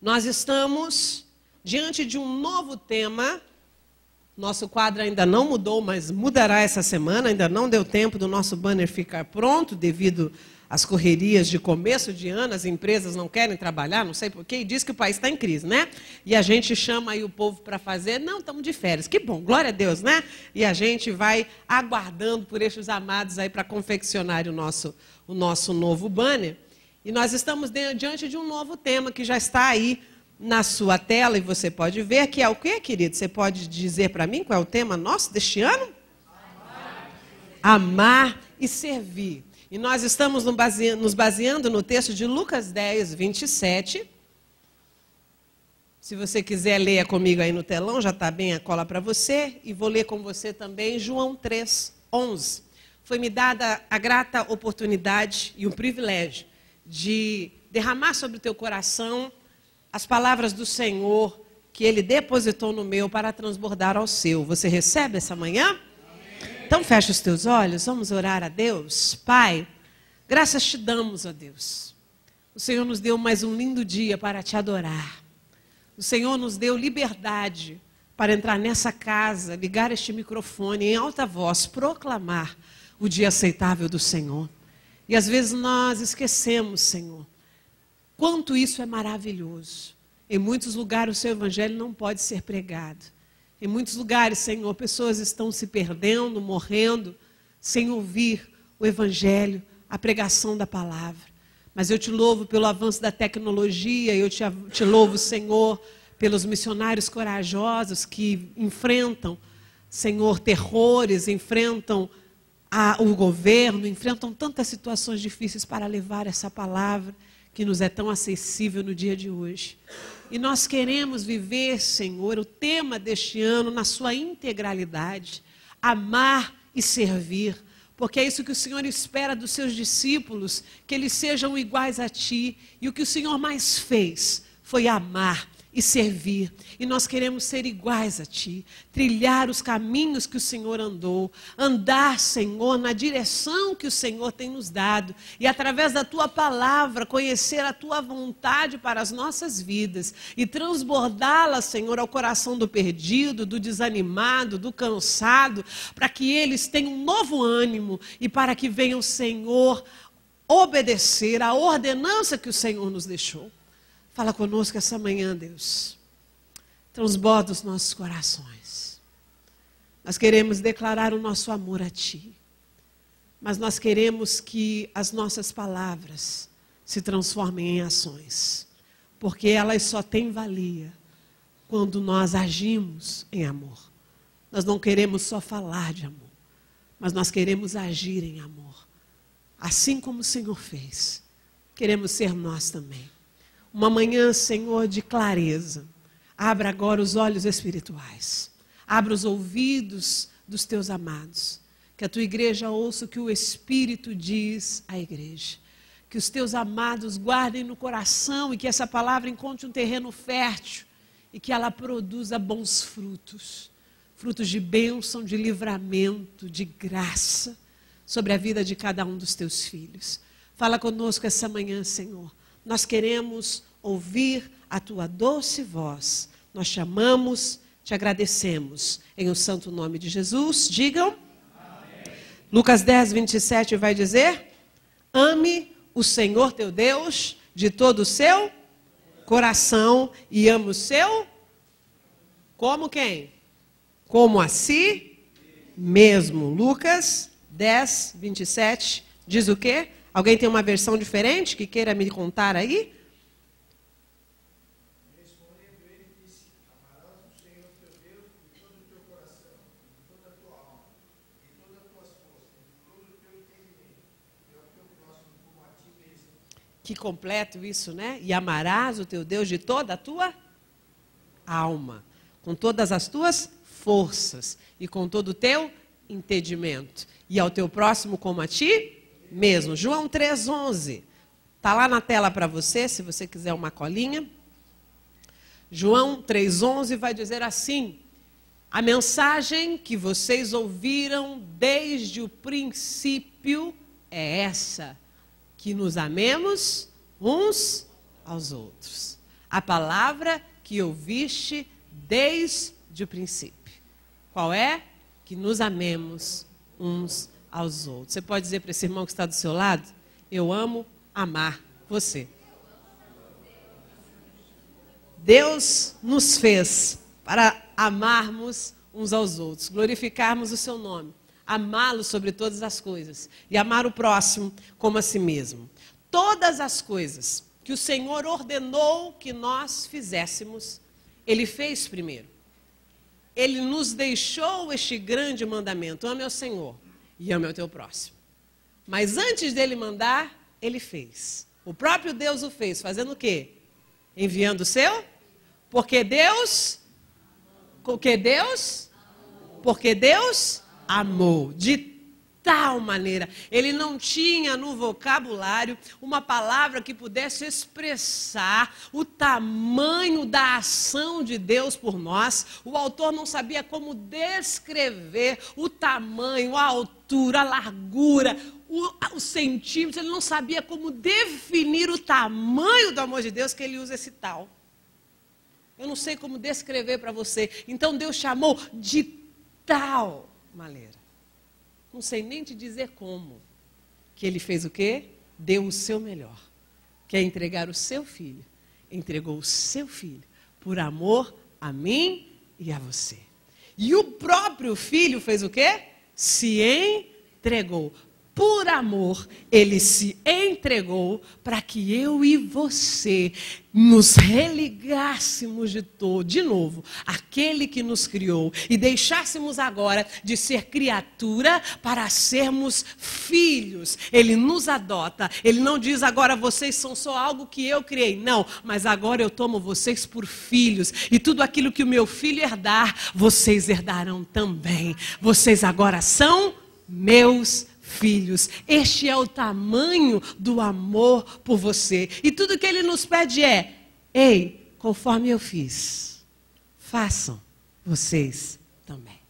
Nós estamos diante de um novo tema. Nosso quadro ainda não mudou, mas mudará essa semana. Ainda não deu tempo do nosso banner ficar pronto, devido às correrias de começo de ano. As empresas não querem trabalhar, não sei porquê, e diz que o país está em crise, né? E a gente chama aí o povo para fazer. Não, estamos de férias. Que bom, glória a Deus, né? E a gente vai aguardando por estes amados aí para confeccionar o nosso novo banner. E nós estamos diante de um novo tema que já está aí na sua tela e você pode ver, que é o quê, querido? Você pode dizer para mim qual é o tema nosso deste ano? Amar e servir. E nós estamos nos baseando no texto de Lucas 10, 27. Se você quiser, leia comigo aí no telão, já está bem a cola para você. E vou ler com você também João 3, 11. Foi-me dada a grata oportunidade e o privilégio de derramar sobre o teu coração as palavras do Senhor que Ele depositou no meu para transbordar ao seu. Você recebe essa manhã? Amém. Então fecha os teus olhos, vamos orar a Deus. Pai, graças te damos, ó Deus. O Senhor nos deu mais um lindo dia para te adorar. O Senhor nos deu liberdade para entrar nessa casa, ligar este microfone em alta voz, proclamar o dia aceitável do Senhor. E às vezes nós esquecemos, Senhor, quanto isso é maravilhoso. Em muitos lugares o seu evangelho não pode ser pregado. Em muitos lugares, Senhor, pessoas estão se perdendo, morrendo, sem ouvir o evangelho, a pregação da palavra. Mas eu te louvo pelo avanço da tecnologia, eu te louvo, Senhor, pelos missionários corajosos que enfrentam, Senhor, terrores, enfrentam o governo, enfrentam tantas situações difíceis para levar essa palavra que nos é tão acessível no dia de hoje. E nós queremos viver, Senhor, o tema deste ano na sua integralidade, amar e servir, porque é isso que o Senhor espera dos seus discípulos, que eles sejam iguais a Ti, e o que o Senhor mais fez foi amar e servir, e nós queremos ser iguais a Ti, trilhar os caminhos que o Senhor andou, andar, Senhor, na direção que o Senhor tem nos dado, e através da Tua palavra, conhecer a Tua vontade para as nossas vidas, e transbordá-la, Senhor, ao coração do perdido, do desanimado, do cansado, para que eles tenham um novo ânimo, e para que venham, Senhor, obedecer à ordenança que o Senhor nos deixou. Fala conosco essa manhã, Deus. Transborda os nossos corações. Nós queremos declarar o nosso amor a Ti. Mas nós queremos que as nossas palavras se transformem em ações. Porque elas só têm valia quando nós agimos em amor. Nós não queremos só falar de amor, mas nós queremos agir em amor. Assim como o Senhor fez, queremos ser nós também. Uma manhã, Senhor, de clareza. Abra agora os olhos espirituais. Abra os ouvidos dos teus amados. Que a tua igreja ouça o que o Espírito diz à igreja. Que os teus amados guardem no coração e que essa palavra encontre um terreno fértil e que ela produza bons frutos. Frutos de bênção, de livramento, de graça sobre a vida de cada um dos teus filhos. Fala conosco essa manhã, Senhor. Nós queremos ouvir a Tua doce voz. Nós te amamos, te agradecemos. Em o santo nome de Jesus, digam. Amém. Lucas 10, 27 vai dizer: ame o Senhor teu Deus de todo o seu coração e ame o seu... Como quem? Como a si mesmo. Lucas 10, 27 diz o quê? Alguém tem uma versão diferente que queira me contar aí? Respondendo, ele disse: amarás o Senhor teu Deus de todo o teu coração, de toda a tua alma, de todas as tuas forças, de todo o teu entendimento, e ao teu próximo como a ti mesmo. Que completo isso, né? E amarás o teu Deus de toda a tua alma, com todas as tuas forças e com todo o teu entendimento. E ao teu próximo como a ti mesmo. João 3,11. Está lá na tela para você, se você quiser uma colinha. João 3,11 vai dizer assim: a mensagem que vocês ouviram desde o princípio é essa, que nos amemos uns aos outros. a palavra que ouviste desde o princípio. Qual é? Que nos amemos uns aos outros. Você pode dizer para esse irmão que está do seu lado: eu amo amar você. Deus nos fez para amarmos uns aos outros, glorificarmos o seu nome, amá-lo sobre todas as coisas e amar o próximo como a si mesmo. Todas as coisas que o Senhor ordenou que nós fizéssemos, Ele fez primeiro. Ele nos deixou este grande mandamento: ame ao Senhor e ame ao teu próximo. Mas antes dele mandar, Ele fez. O próprio Deus o fez, fazendo o quê? Enviando o seu? Porque Deus amou de tal maneira. Ele não tinha no vocabulário uma palavra que pudesse expressar o tamanho da ação de Deus por nós. O autor não sabia como descrever o tamanho, a altura, a largura, os centímetros. Ele não sabia como definir o tamanho do amor de Deus, que ele usa esse tal. Eu não sei como descrever para você. Então Deus chamou de tal maneira. Não sei nem te dizer como. Que Ele fez o quê? Deu o seu melhor. Quer entregar o seu filho. Entregou o seu filho por amor a mim e a você. E o próprio filho fez o quê? Se entregou. Por amor, Ele se entregou para que eu e você nos religássemos de novo àquele que nos criou e deixássemos agora de ser criatura para sermos filhos. Ele nos adota. Ele não diz: agora vocês são só algo que eu criei. Não, mas agora eu tomo vocês por filhos. E tudo aquilo que o meu filho herdar, vocês herdarão também. Vocês agora são meus filhos. Este é o tamanho do amor por você. E tudo que Ele nos pede é: ei, conforme eu fiz, façam vocês também.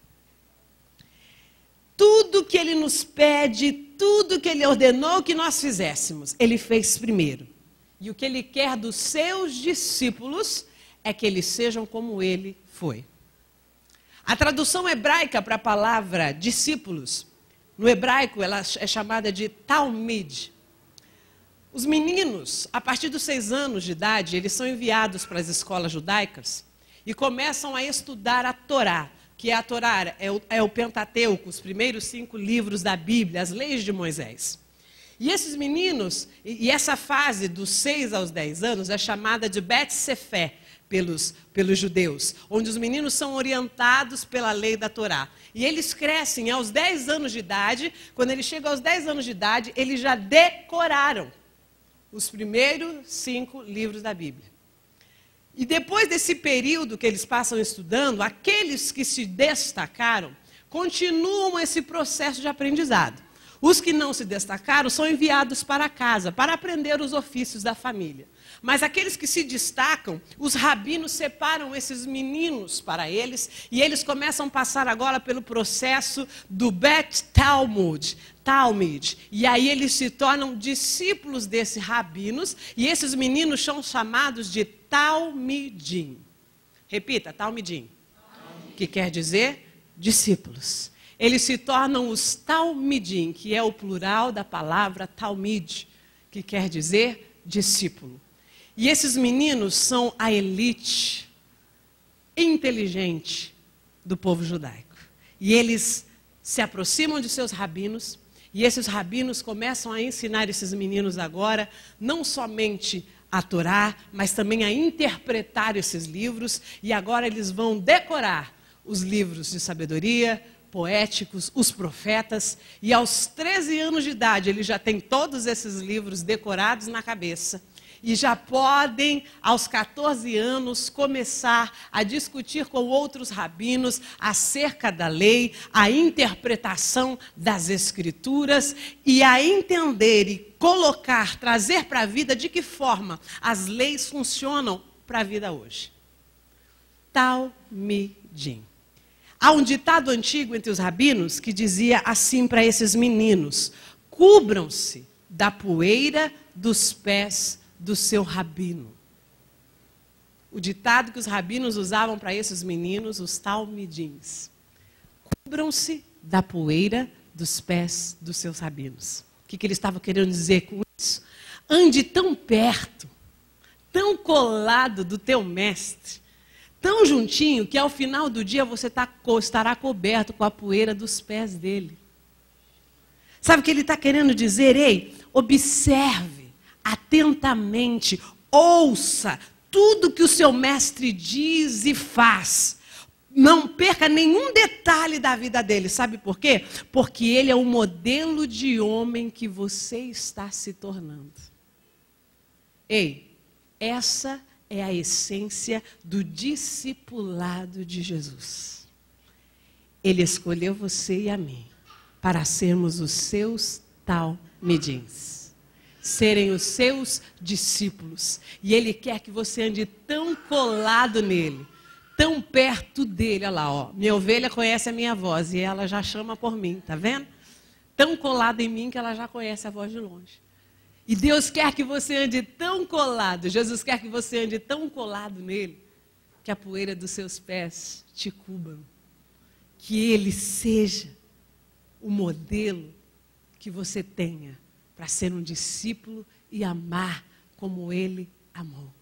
Tudo que Ele nos pede, tudo que Ele ordenou que nós fizéssemos, Ele fez primeiro. E o que Ele quer dos seus discípulos é que eles sejam como Ele foi. A tradução hebraica para a palavra discípulos, no hebraico, ela é chamada de talmid. Os meninos, a partir dos 6 anos de idade, eles são enviados para as escolas judaicas e começam a estudar a Torá, que a Torá é o Pentateuco, os primeiros 5 livros da Bíblia, as leis de Moisés. E esses meninos, e essa fase dos 6 aos 10 anos, é chamada de Bet Sefer pelos judeus, onde os meninos são orientados pela lei da Torá. E eles crescem aos 10 anos de idade. Quando eles chegam aos 10 anos de idade, eles já decoraram os primeiros 5 livros da Bíblia. E depois desse período que eles passam estudando, aqueles que se destacaram continuam esse processo de aprendizado. Os que não se destacaram são enviados para casa, para aprender os ofícios da família. Mas aqueles que se destacam, os rabinos separam esses meninos para eles, e eles começam a passar agora pelo processo do Bet Talmud. E aí eles se tornam discípulos desses rabinos, e esses meninos são chamados de Talmidim. Repita, Talmidim. Que quer dizer discípulos. Eles se tornam os Talmidim, que é o plural da palavra Talmid, que quer dizer discípulo. E esses meninos são a elite inteligente do povo judaico. E eles se aproximam de seus rabinos, e esses rabinos começam a ensinar esses meninos agora, não somente a Torá, mas também a interpretar esses livros, e agora eles vão decorar os livros de sabedoria, poéticos, os profetas, e aos 13 anos de idade eles já têm todos esses livros decorados na cabeça. E já podem, aos 14 anos, começar a discutir com outros rabinos acerca da lei, a interpretação das escrituras e a entender e colocar, trazer para a vida de que forma as leis funcionam para a vida hoje. Talmidim. Há um ditado antigo entre os rabinos que dizia assim para esses meninos: cubram-se da poeira dos pés do seu rabino. o ditado que os rabinos usavam para esses meninos, os talmidins. Cubram-se da poeira dos pés dos seus rabinos. O que ele estava querendo dizer com isso? Ande tão perto, tão colado do teu mestre, tão juntinho, que ao final do dia você estará coberto com a poeira dos pés dele. Sabe o que ele está querendo dizer? Ei, observe atentamente, ouça tudo que o seu mestre diz e faz. Não perca nenhum detalhe da vida dele. Sabe por quê? Porque ele é o modelo de homem que você está se tornando. Ei, essa é a essência do discipulado de Jesus. Ele escolheu você e a mim para sermos os seus talmidins, serem os seus discípulos. E ele quer que você ande tão colado nele, tão perto dele. Olha lá, ó. Minha ovelha conhece a minha voz e ela já chama por mim, tá vendo? Tão colada em mim que ela já conhece a voz de longe. E Deus quer que você ande tão colado, Jesus quer que você ande tão colado nele, que a poeira dos seus pés te cubra. Que ele seja o modelo que você tenha para ser um discípulo e amar como ele amou.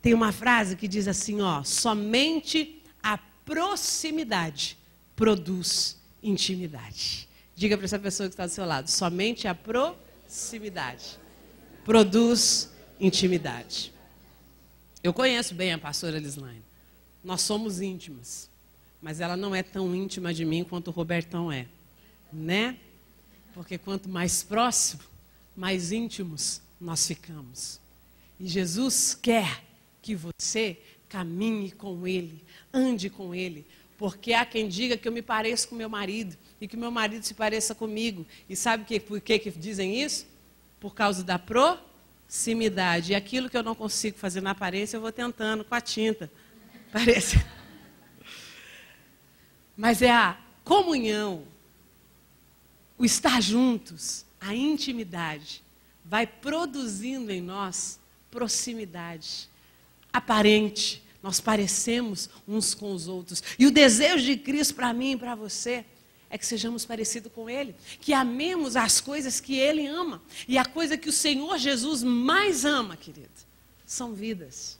Tem uma frase que diz assim, ó, somente a proximidade produz intimidade. Diga para essa pessoa que está do seu lado, somente a proximidade produz intimidade. Eu conheço bem a pastora Lislaine. Nós somos íntimas, mas ela não é tão íntima de mim quanto o Robertão é, né? Porque quanto mais próximo, mais íntimos nós ficamos. E Jesus quer que você caminhe com ele, ande com ele, porque há quem diga que eu me pareço com meu marido e que meu marido se pareça comigo. E sabe por que dizem isso? Por causa da proximidade. E aquilo que eu não consigo fazer na aparência, eu vou tentando com a tinta. Parece. Mas é a comunhão, o estar juntos, a intimidade, vai produzindo em nós proximidade aparente. Nós parecemos uns com os outros. E o desejo de Cristo para mim e para você é que sejamos parecidos com Ele, que amemos as coisas que Ele ama. E a coisa que o Senhor Jesus mais ama, querido, são vidas.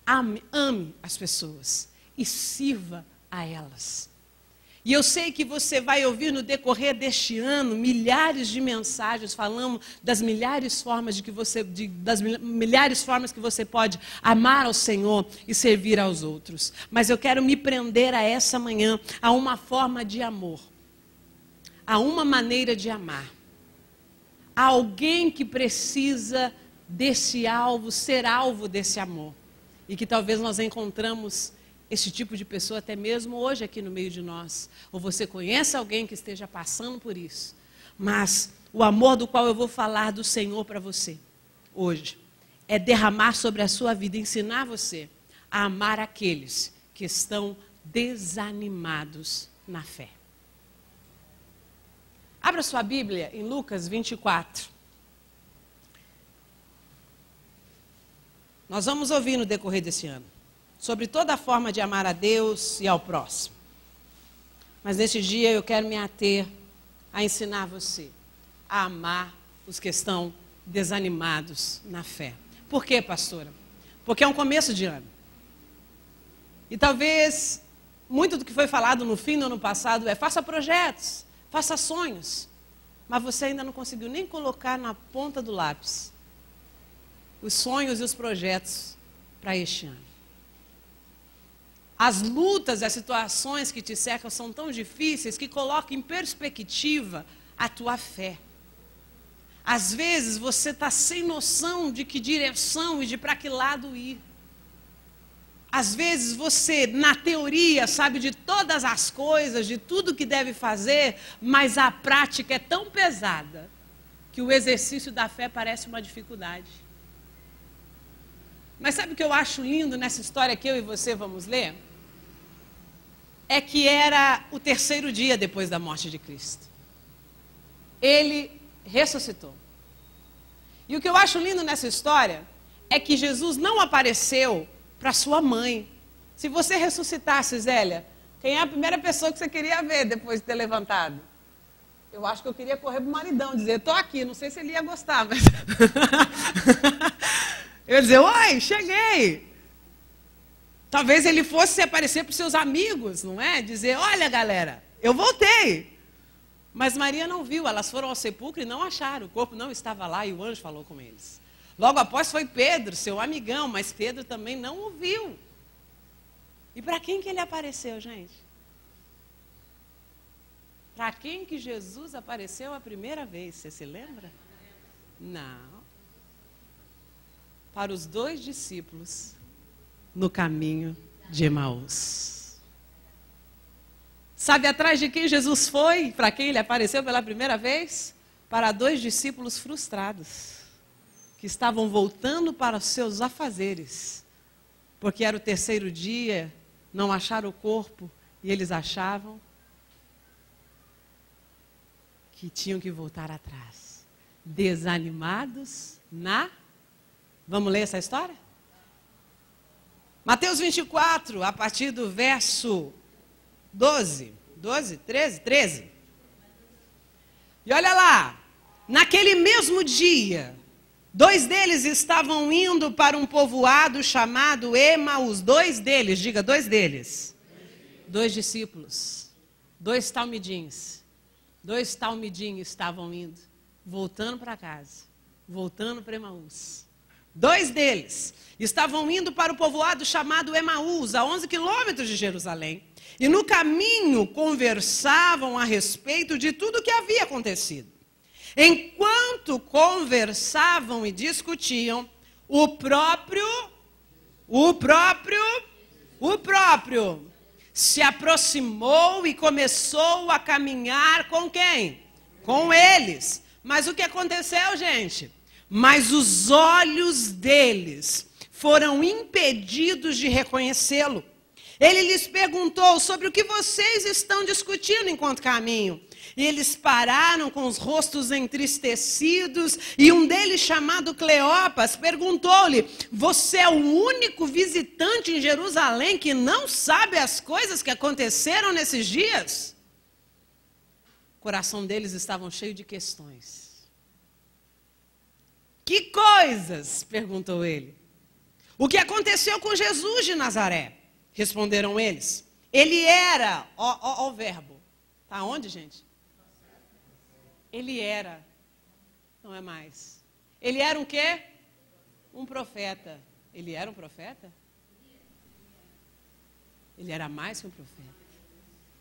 Ame as pessoas e sirva a elas. E eu sei que você vai ouvir no decorrer deste ano milhares de mensagens falando das milhares formas milhares formas que você pode amar ao Senhor e servir aos outros. Mas eu quero me prender a essa manhã a uma forma de amor, a uma maneira de amar, a alguém que precisa desse alvo, ser alvo desse amor, e que talvez nós encontramos esse tipo de pessoa até mesmo hoje aqui no meio de nós. Ou você conhece alguém que esteja passando por isso. Mas o amor do qual eu vou falar do Senhor para você hoje é derramar sobre a sua vida, ensinar você a amar aqueles que estão desanimados na fé. Abra sua Bíblia em Lucas 24. Nós vamos ouvir no decorrer desse ano sobre toda a forma de amar a Deus e ao próximo. Mas neste dia eu quero me ater a ensinar você a amar os que estão desanimados na fé. Por quê, pastora? Porque é um começo de ano. E talvez muito do que foi falado no fim do ano passado é faça projetos, faça sonhos. Mas você ainda não conseguiu nem colocar na ponta do lápis os sonhos e os projetos para este ano. As lutas, as situações que te cercam são tão difíceis que colocam em perspectiva a tua fé. Às vezes você está sem noção de que direção e de para que lado ir. Às vezes você, na teoria, sabe de todas as coisas, de tudo que deve fazer, mas a prática é tão pesada que o exercício da fé parece uma dificuldade. Mas sabe o que eu acho lindo nessa história que eu e você vamos ler? É que era o terceiro dia depois da morte de Cristo. Ele ressuscitou. E o que eu acho lindo nessa história é que Jesus não apareceu para sua mãe. Se você ressuscitasse, Zélia, quem é a primeira pessoa que você queria ver depois de ter levantado? Eu acho que eu queria correr para o maridão, dizer, estou aqui, não sei se ele ia gostar, mas... eu ia dizer, oi, cheguei. Talvez ele fosse aparecer para os seus amigos, não é? Dizer, olha galera, eu voltei. Mas Maria não viu, elas foram ao sepulcro e não acharam, o corpo não estava lá e o anjo falou com eles. Logo após foi Pedro, seu amigão, mas Pedro também não o viu. E para quem que ele apareceu, gente? Para quem que Jesus apareceu a primeira vez? Você se lembra? Não. Para os 2 discípulos no caminho de Emaús. Sabe atrás de quem Jesus foi? Para quem ele apareceu pela primeira vez? Para 2 discípulos frustrados, que estavam voltando para os seus afazeres, porque era o 3º dia, não acharam o corpo, e eles achavam que tinham que voltar atrás, desanimados na... Vamos ler essa história? Mateus 24, a partir do verso 13. E olha lá, naquele mesmo dia, 2 deles estavam indo para um povoado chamado Emaús. 2 deles, diga 2 deles. 2 discípulos, 2 talmidins. 2 talmidinhos estavam indo, voltando para casa, voltando para Emaús. 2 deles estavam indo para o povoado chamado Emaús, a 11 quilômetros de Jerusalém. E no caminho conversavam a respeito de tudo o que havia acontecido. Enquanto conversavam e discutiam, o próprio se aproximou e começou a caminhar com quem? Com eles. Mas o que aconteceu, gente? Mas os olhos deles foram impedidos de reconhecê-lo. Ele lhes perguntou sobre o que vocês estão discutindo enquanto caminham. E eles pararam com os rostos entristecidos, e um deles, chamado Cleopas, perguntou-lhe, você é o único visitante em Jerusalém que não sabe as coisas que aconteceram nesses dias? O coração deles estava cheio de questões. Que coisas? Perguntou ele. O que aconteceu com Jesus de Nazaré? Responderam eles. Ele era, ó o verbo. Está onde, gente? Ele era, não é mais. Ele era um quê? Um profeta. Ele era um profeta? Ele era mais que um profeta.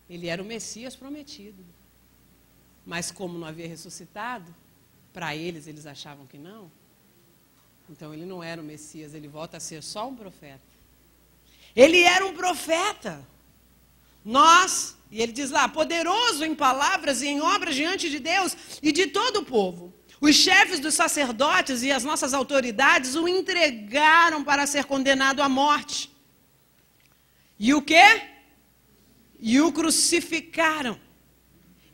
Ele era o Messias prometido. Mas como não havia ressuscitado, para eles achavam que não. Então ele não era o Messias, ele volta a ser só um profeta. Ele era um profeta. E ele diz lá, poderoso em palavras e em obras diante de Deus e de todo o povo. Os chefes dos sacerdotes e as nossas autoridades o entregaram para ser condenado à morte. E o quê? E o crucificaram.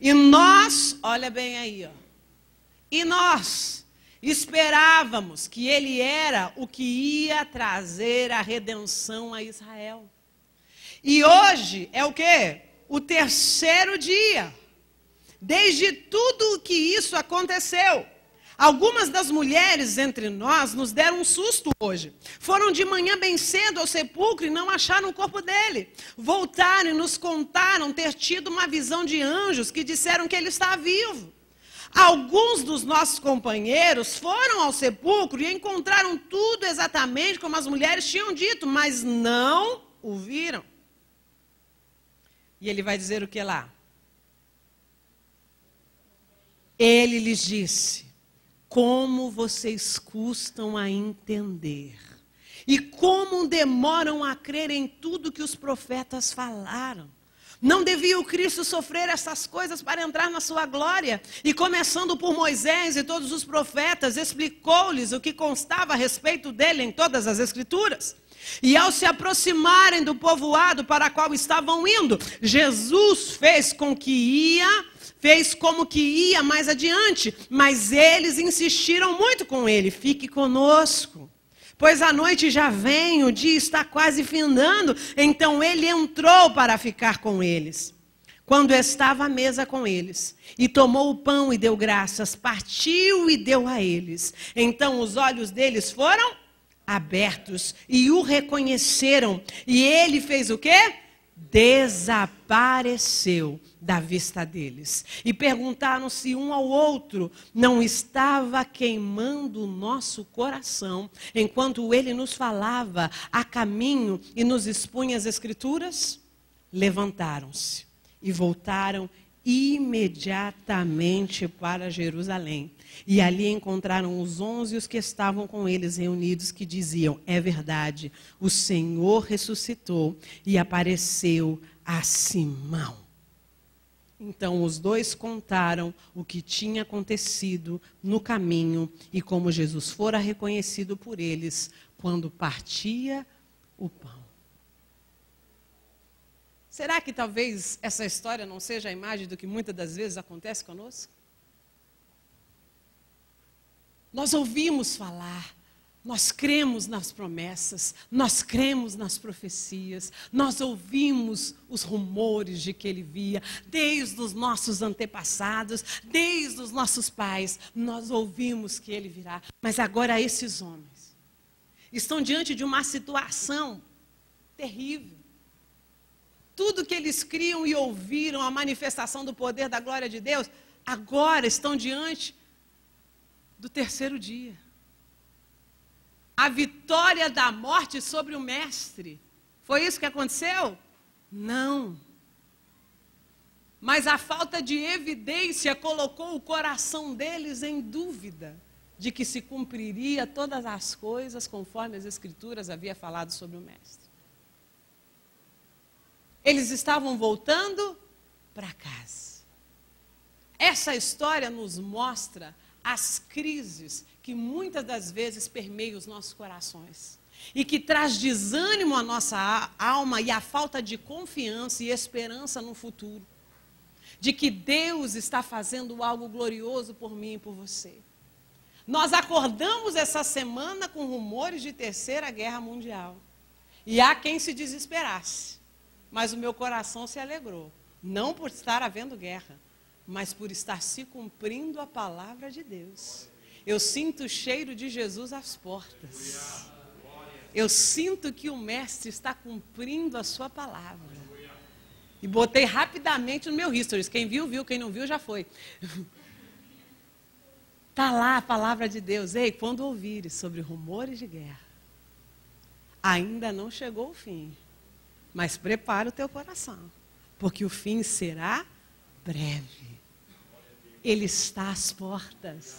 E nós, olha bem aí, e nós esperávamos que ele era o que ia trazer a redenção a Israel. E hoje é o quê? O 3º dia. Desde tudo que isso aconteceu. Algumas das mulheres entre nós nos deram um susto hoje. Foram de manhã bem cedo ao sepulcro e não acharam o corpo dele. Voltaram e nos contaram ter tido uma visão de anjos que disseram que ele está vivo. Alguns dos nossos companheiros foram ao sepulcro e encontraram tudo exatamente como as mulheres tinham dito, mas não o viram. E ele vai dizer o que lá? Ele lhes disse, como vocês custam a entender e como demoram a crer em tudo que os profetas falaram. Não devia o Cristo sofrer essas coisas para entrar na sua glória? E começando por Moisés e todos os profetas, explicou-lhes o que constava a respeito dele em todas as Escrituras. E ao se aproximarem do povoado para o qual estavam indo, Jesus fez como que ia mais adiante, mas eles insistiram muito com ele, fique conosco, pois a noite já vem, o dia está quase findando. Então ele entrou para ficar com eles. Quando estava à mesa com eles, e tomou o pão e deu graças, partiu e deu a eles. Então os olhos deles foram abertos e o reconheceram. E ele fez o quê? Desapareceu da vista deles. E perguntaram-se um ao outro: não estava queimando o nosso coração enquanto ele nos falava a caminho e nos expunha as Escrituras? Levantaram-se e voltaram imediatamente para Jerusalém. E ali encontraram os 11 e os que estavam com eles reunidos, que diziam: é verdade, o Senhor ressuscitou e apareceu a Simão. Então os dois contaram o que tinha acontecido no caminho e como Jesus fora reconhecido por eles quando partia o pão. Será que talvez essa história não seja a imagem do que muitas das vezes acontece conosco? Nós ouvimos falar, nós cremos nas promessas, nós cremos nas profecias, nós ouvimos os rumores de que ele via, desde os nossos antepassados, desde os nossos pais, nós ouvimos que ele virá. Mas agora esses homens estão diante de uma situação terrível. Tudo que eles criam e ouviram, a manifestação do poder da glória de Deus, agora estão diante do terceiro dia. A vitória da morte sobre o mestre. Foi isso que aconteceu? Não. Mas a falta de evidência colocou o coração deles em dúvida de que se cumpriria todas as coisas conforme as Escrituras haviam falado sobre o mestre. Eles estavam voltando para casa. Essa história nos mostra as crises que muitas das vezes permeiam os nossos corações e que traz desânimo à nossa alma e a falta de confiança e esperança no futuro, de que Deus está fazendo algo glorioso por mim e por você. Nós acordamos essa semana com rumores de terceira guerra mundial e há quem se desesperasse. Mas o meu coração se alegrou, não por estar havendo guerra, mas por estar se cumprindo a palavra de Deus. Eu sinto o cheiro de Jesus às portas. Eu sinto que o mestre está cumprindo a sua palavra. E botei rapidamente no meu history. Quem viu, viu. Quem não viu, já foi. Está lá a palavra de Deus. Ei, quando ouvires sobre rumores de guerra, ainda não chegou o fim. Mas prepara o teu coração, porque o fim será breve. Ele está às portas.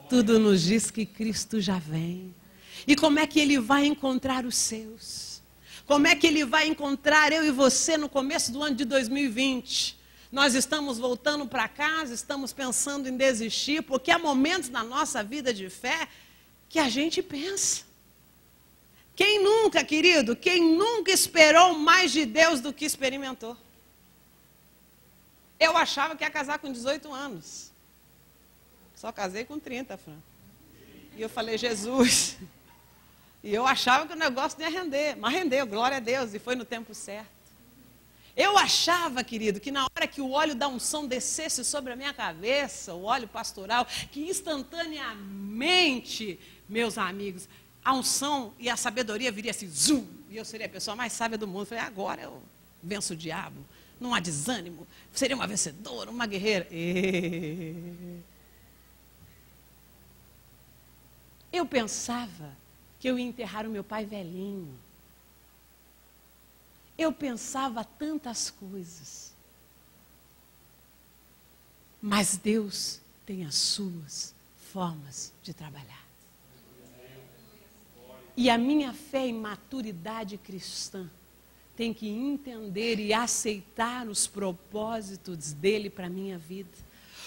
Tudo nos diz que Cristo já vem. E como é que ele vai encontrar os seus? Como é que ele vai encontrar eu e você no começo do ano de 2020? Nós estamos voltando para casa, estamos pensando em desistir, porque há momentos na nossa vida de fé que a gente pensa. Quem nunca, querido, quem nunca esperou mais de Deus do que experimentou? Eu achava que ia casar com 18 anos. Só casei com 30, Fran. E eu falei, Jesus. E eu achava que o negócio não ia render. Mas rendeu, glória a Deus, e foi no tempo certo. Eu achava, querido, que na hora que o óleo da unção descesse sobre a minha cabeça, o óleo pastoral, que instantaneamente, meus amigos, a unção e a sabedoria viria assim, zum, e eu seria a pessoa mais sábia do mundo. Eu falei, agora eu venço o diabo, não há desânimo, seria uma vencedora, uma guerreira. Eu pensava que eu ia enterrar o meu pai velhinho. Eu pensava tantas coisas. Mas Deus tem as suas formas de trabalhar. E a minha fé e maturidade cristã tem que entender e aceitar os propósitos dele para a minha vida.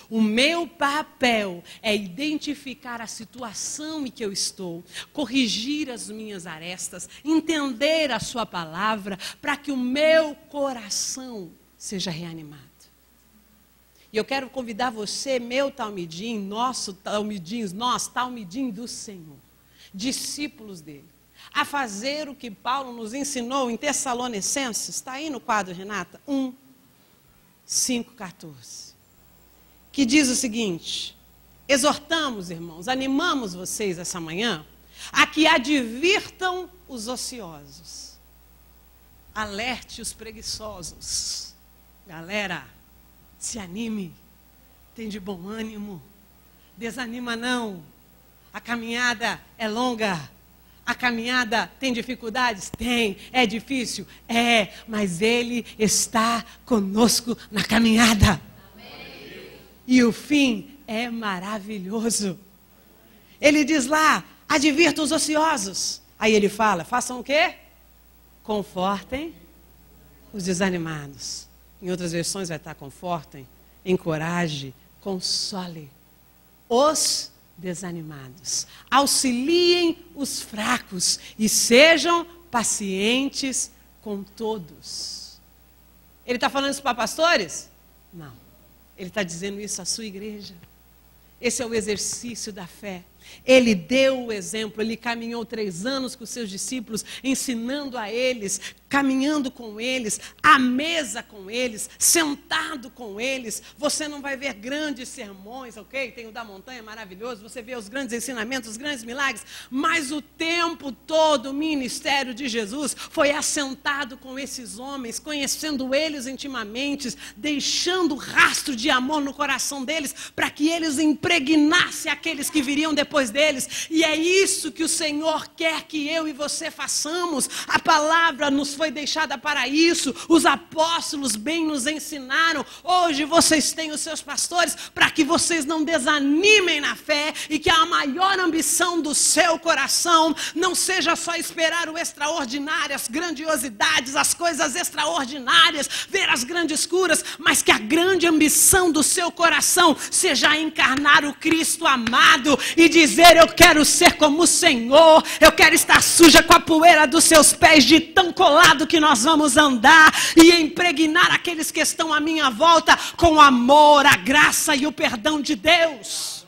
O meu papel é identificar a situação em que eu estou, corrigir as minhas arestas, entender a sua palavra, para que o meu coração seja reanimado. E eu quero convidar você, meu talmidim, nosso talmidim, nós, talmidim do Senhor, discípulos dele, a fazer o que Paulo nos ensinou em Tessalonicenses, está aí no quadro, Renata, 1, 5, 14, que diz o seguinte: exortamos, irmãos, animamos vocês essa manhã a que advirtam os ociosos, alerte os preguiçosos. Galera, se anime, tem de bom ânimo, desanima não. A caminhada é longa, a caminhada tem dificuldades? Tem. É difícil? É, mas Ele está conosco na caminhada. Amém. E o fim é maravilhoso. Ele diz lá, advirtam os ociosos. Aí ele fala, façam o quê? Confortem os desanimados. Em outras versões vai estar confortem, encoraje, console os desanimados. Auxiliem os fracos e sejam pacientes com todos. Ele está falando isso para pastores? Não. Ele está dizendo isso à sua igreja. Esse é o exercício da fé. Ele deu o exemplo, ele caminhou 3 anos com os seus discípulos, ensinando a eles, caminhando com eles, à mesa com eles, sentado com eles. Você não vai ver grandes sermões, ok? Tem o da montanha, maravilhoso, você vê os grandes ensinamentos, os grandes milagres, mas o tempo todo o ministério de Jesus foi assentado com esses homens, conhecendo eles intimamente, deixando rastro de amor no coração deles, para que eles impregnassem aqueles que viriam depois deles. E é isso que o Senhor quer que eu e você façamos. A palavra nos foi deixada para isso. Os apóstolos bem nos ensinaram. Hoje vocês têm os seus pastores para que vocês não desanimem na fé e que a maior ambição do seu coração não seja só esperar o extraordinário, as grandiosidades, as coisas extraordinárias, ver as grandes curas, mas que a grande ambição do seu coração seja encarnar o Cristo amado e dizer: eu quero ser como o Senhor, eu quero estar suja com a poeira dos seus pés, de tão colado que nós vamos andar, e impregnar aqueles que estão à minha volta com o amor, a graça e o perdão de Deus.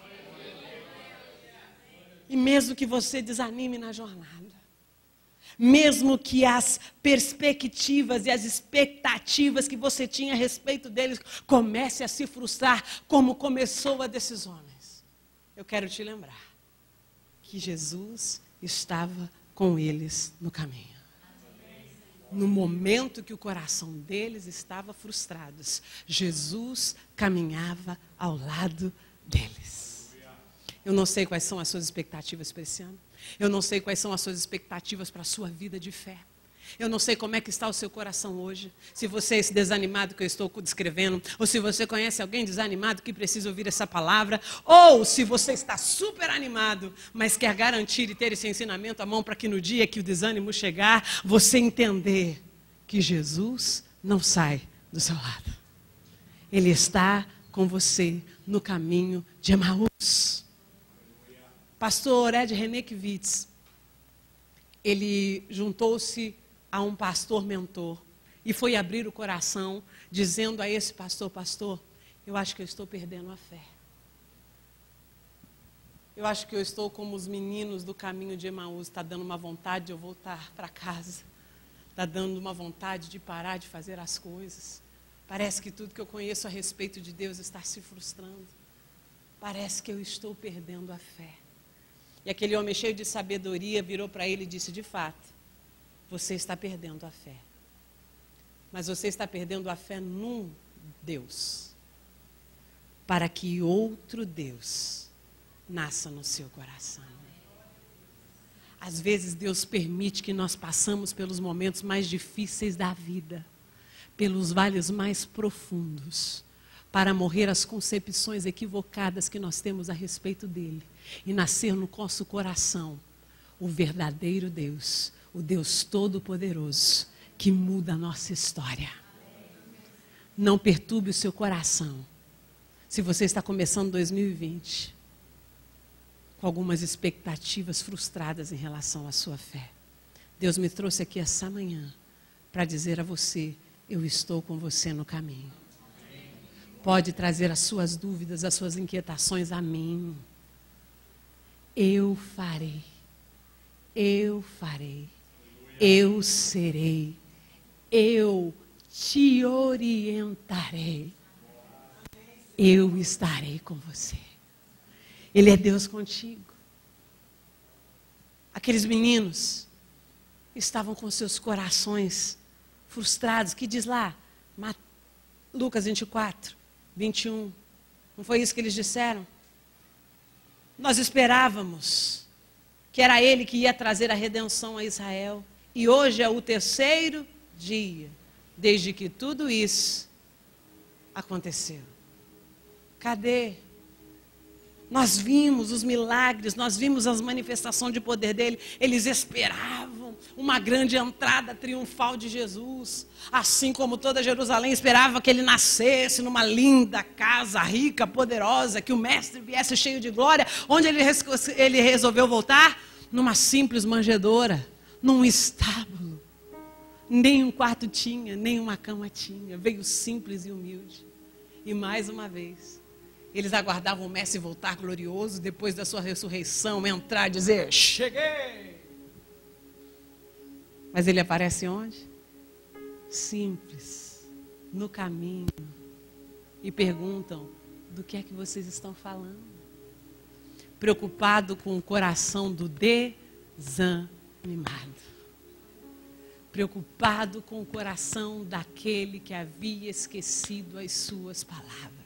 E mesmo que você desanime na jornada, mesmo que as perspectivas e as expectativas que você tinha a respeito deles comece a se frustrar, como começou a desses homens, eu quero te lembrar que Jesus estava com eles no caminho. No momento que o coração deles estava frustrado, Jesus caminhava ao lado deles. Eu não sei quais são as suas expectativas para esse ano. Eu não sei quais são as suas expectativas para a sua vida de fé. Eu não sei como é que está o seu coração hoje. Se você é esse desanimado que eu estou descrevendo, ou se você conhece alguém desanimado que precisa ouvir essa palavra, ou se você está super animado, mas quer garantir e ter esse ensinamento à mão para que no dia que o desânimo chegar, você entender que Jesus não sai do seu lado. Ele está com você no caminho de Emaús. Pastor Ed Renekiewicz, ele juntou-se a um pastor mentor e foi abrir o coração, dizendo a esse pastor: pastor, eu acho que eu estou perdendo a fé. Eu acho que eu estou como os meninos do caminho de Emaús, está dando uma vontade de eu voltar para casa, está dando uma vontade de parar de fazer as coisas. Parece que tudo que eu conheço a respeito de Deus está se frustrando. Parece que eu estou perdendo a fé. E aquele homem cheio de sabedoria virou para ele e disse: de fato, você está perdendo a fé. Mas você está perdendo a fé num Deus, para que outro Deus nasça no seu coração. Às vezes Deus permite que nós passamos pelos momentos mais difíceis da vida, pelos vales mais profundos, para morrer as concepções equivocadas que nós temos a respeito dele e nascer no nosso coração o verdadeiro Deus, o Deus Todo-Poderoso, que muda a nossa história. Não perturbe o seu coração. Se você está começando 2020 com algumas expectativas frustradas em relação à sua fé, Deus me trouxe aqui essa manhã para dizer a você: eu estou com você no caminho. Pode trazer as suas dúvidas, as suas inquietações a mim. Eu farei. eu farei, eu serei, eu te orientarei, eu estarei com você. Ele é Deus contigo. Aqueles meninos estavam com seus corações frustrados, que diz lá, Lucas 24, 21. Não foi isso que eles disseram? Nós esperávamos que era ele que ia trazer a redenção a Israel. E hoje é o 3º dia, desde que tudo isso aconteceu. Cadê? Nós vimos os milagres, nós vimos as manifestações de poder dele. Eles esperavam uma grande entrada triunfal de Jesus. Assim como toda Jerusalém esperava que ele nascesse numa linda casa, rica, poderosa, que o mestre viesse cheio de glória. Onde ele resolveu voltar? Numa simples manjedoura, num estábulo. Nem um quarto tinha, nem uma cama tinha. Veio simples e humilde. E mais uma vez, eles aguardavam o mestre voltar glorioso, depois da sua ressurreição, entrar e dizer, cheguei! Mas ele aparece onde? Simples, no caminho. E perguntam, do que é que vocês estão falando? Preocupado com o coração do desanimado. Preocupado com o coração daquele que havia esquecido as suas palavras.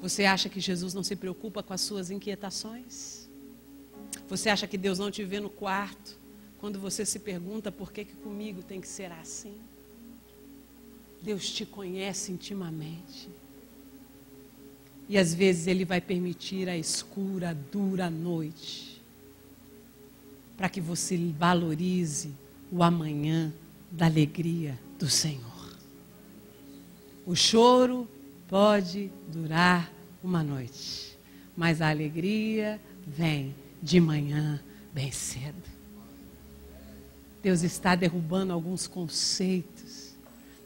Você acha que Jesus não se preocupa com as suas inquietações? Você acha que Deus não te vê no quarto, quando você se pergunta por que comigo tem que ser assim? Deus te conhece intimamente. E às vezes Ele vai permitir a escura, dura noite, para que você valorize o amanhã da alegria do Senhor. O choro pode durar uma noite, mas a alegria vem de manhã bem cedo. Deus está derrubando alguns conceitos.